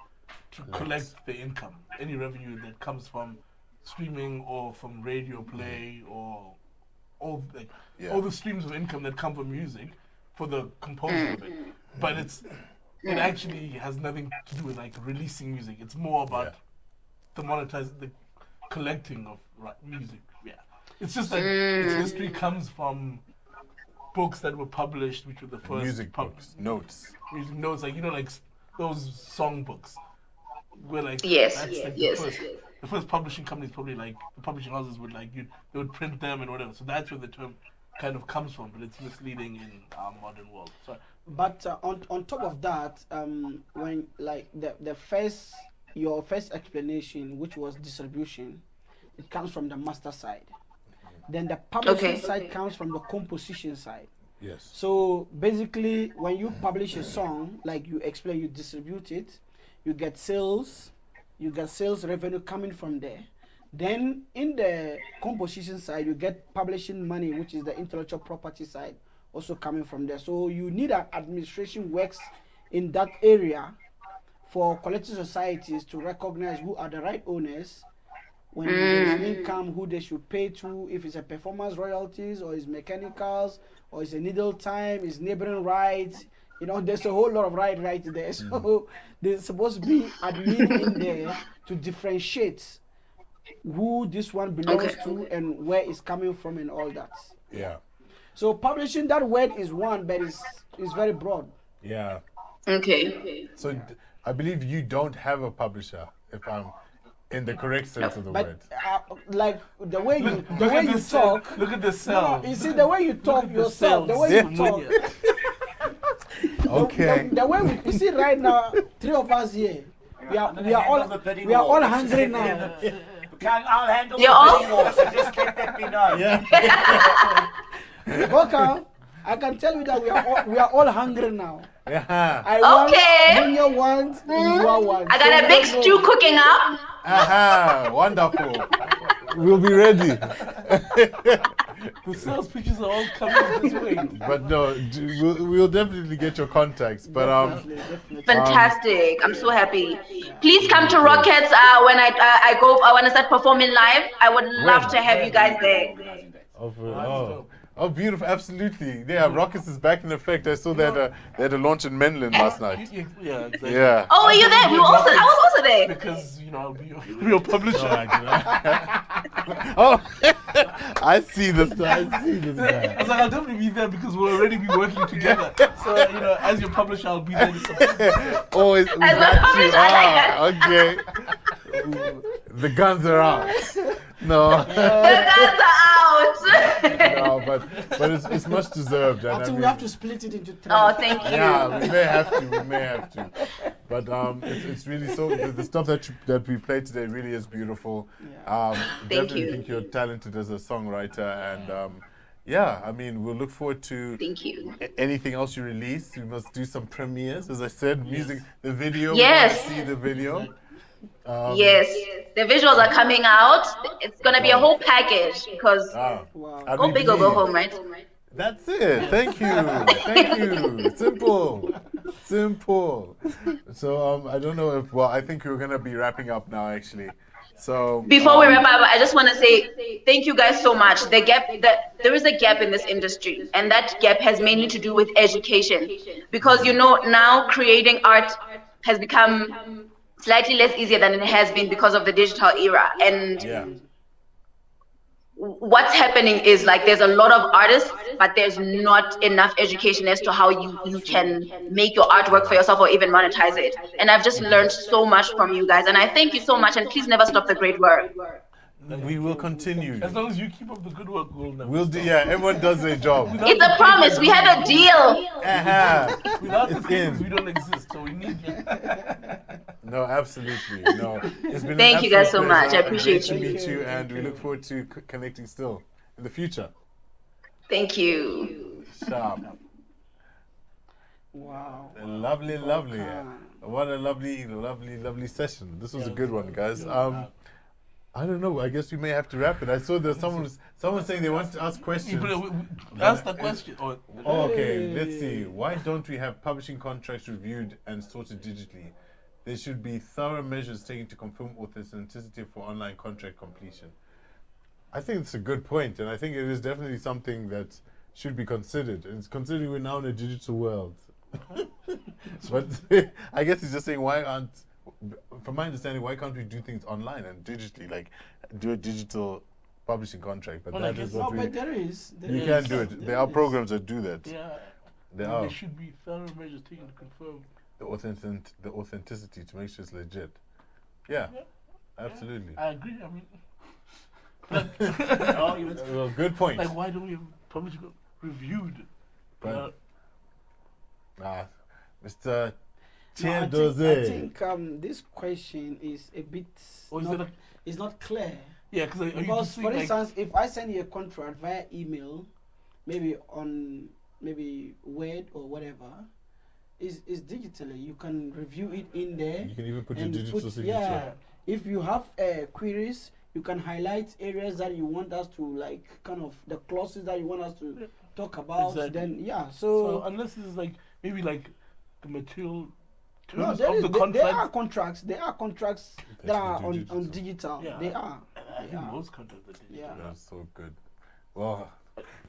to collect the income, any revenue that comes from streaming or from radio play or all the streams of income that come from music for the composer of it. But it actually has nothing to do with like releasing music. It's more about the collecting of music. Yeah, it's just like its history comes from books that were published, which were the first music books, notes. Music notes, like like those song books. Where like the first publishing companies, probably like the publishing houses would they would print them and whatever. So that's where the term kind of comes from, but it's misleading in our modern world. So, but on top of that, when like your first explanation, which was distribution, it comes from the master side. Then the publishing side comes from the composition side. Yes. So basically, when you publish a song, like you explain, you distribute it, you get sales revenue coming from there. Then in the composition side, you get publishing money, which is the intellectual property side, also coming from there. So you need an administration works in that area for collective societies to recognize who are the right owners, when there's income, who they should pay to, if it's a performance royalties or it's mechanicals or it's a needle time, it's neighboring rights. You know, there's a whole lot of right there. So there's supposed to be admin in there to differentiate who this one belongs to and where it's coming from and all that. Yeah. So publishing, that word is one, but it's very broad. Yeah. Okay. So I believe you don't have a publisher, if I'm in the correct sense of the word. Like the way you talk. Look at the cell. You see the way you talk yourself. The way you talk. Okay. The way you see right now, three of us here. We are all hungry now. I'll handle You're the bidding war, so just let that be known. Bokang, I can tell you that we are all hungry now. Yeah. I want, Okay. Munya wants, Mzwa wants. I got a big stew cooking up. Aha, wonderful. We'll be ready. The sales pitches are all coming this way. But no, we'll definitely get your contacts. But Definitely. Fantastic. I'm so happy. Please come to Rockets when I want to start performing live. I would love to have you guys there. Oh, beautiful! Absolutely, yeah. Rockets is back in effect. I saw that they had a launch in Menlyn last night. Yeah, exactly. Yeah. Oh, were you there? I was also there. Because, I'll be your publisher. Oh, I see this. I see this I guy. was like, I'll definitely be there because we'll already be working together. So, as your publisher, I'll be there to support. Oh, we As a got you. publisher, I like that. Okay. The guns are out. No. The guns are out. No, but it's much deserved. And I think mean, we have to split it into 3. Oh, thank you. Yeah, we may have to. But it's really so. The stuff that we played today really is beautiful. Thank Definitely you. think you're talented as a songwriter, and yeah, I mean, we'll look forward to Thank you. anything else you release. We must do some premieres, as I said. Music, the video. Yes. We want to see the video. Yes, the visuals are coming out. It's gonna be a whole package because Wow. I go mean, big or go home, right? That's it. Thank you. Thank you. Simple. So I don't know if I think we're gonna be wrapping up now actually. So Before we wrap up, I just want to say thank you guys so much. There is a gap in this industry, and that gap has mainly to do with education, because now creating art has become slightly less easier than it has been because of the digital era. And what's happening is like there's a lot of artists, but there's not enough education as to how you can make your artwork for yourself or even monetize it. And I've just learned so much from you guys, and I thank you so much, and please never stop the great work. we will continue. As long as you keep up the good work, we'll never We'll do. stop. Yeah, everyone does their job. It's a promise. We have a deal. Without the It's things, in. we don't exist, so we need you. No, absolutely. No, it's been Thank an you guys so absolute much. I pleasure. appreciate Great you. to meet you, and we look forward to connecting still in the future. Thank you. Sharp. Wow. Lovely. What a lovely session. This was a good one, guys. I don't know. I guess we may have to wrap it. I saw there's someone saying they want to ask questions. Ask the question. Oh, okay. Let's see. Why don't we have publishing contracts reviewed and sorted digitally? There should be thorough measures taken to confirm authenticity for online contract completion. I think it's a good point, and I think it is definitely something that should be considered. And it's considering we're now in a digital world. But I guess it's just saying from my understanding, why can't we do things online and digitally, like do a digital publishing contract? But that is what But there is. you can do it. There are programs that do that. Yeah. There should be thorough measures taken to confirm the authenticity to make sure it's legit. Yeah. Absolutely. I agree. I mean, Well, good point. like, why don't we have published reviewed? But Mr. No, I Chedoze. think this question is a bit Or is not, it it's not clear. Yeah, are you Because, just for saying, like, instance, if I send you a contract via email, maybe on Word or whatever, is digitally. You can review it in there. You can even put your and digital signature. Yeah, if you have queries, you can highlight areas that you want us to like, kind of the clauses that you want us to talk about. Exactly. Then yeah, so unless it's like maybe like the material no, terms there of is, the there contract. are contracts. There are contracts that are on digital. Yeah. They are. I think most contracts are digital. Yeah. That's so good. Well,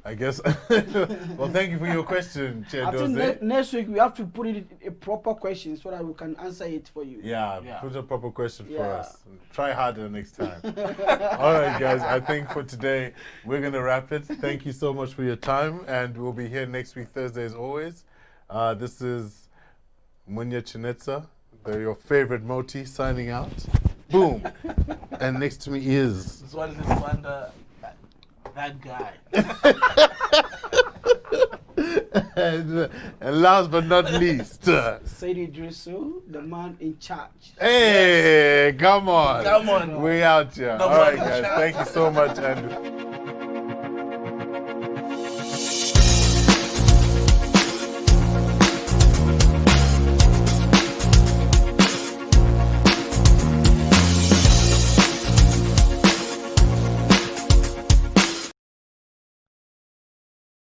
I guess. Well, thank you for your question, I think Chedoze. next week we have to put it in a proper question so that we can answer it for you. Yeah, Yeah. put a proper question for Yeah. us. Try harder next time. All right, guys. I think for today we're gonna wrap it. Thank you so much for your time, and we'll be here next week Thursday as always. This is Munya Chanetsa, your favorite Moti, signing out. Boom. And next to me is Mzwandile, that guy. and last but not least, Seidu Iddrisu, the man in charge. hey, come on. Come on. We out here. The All right, man in guys. charge. Thank you so much, and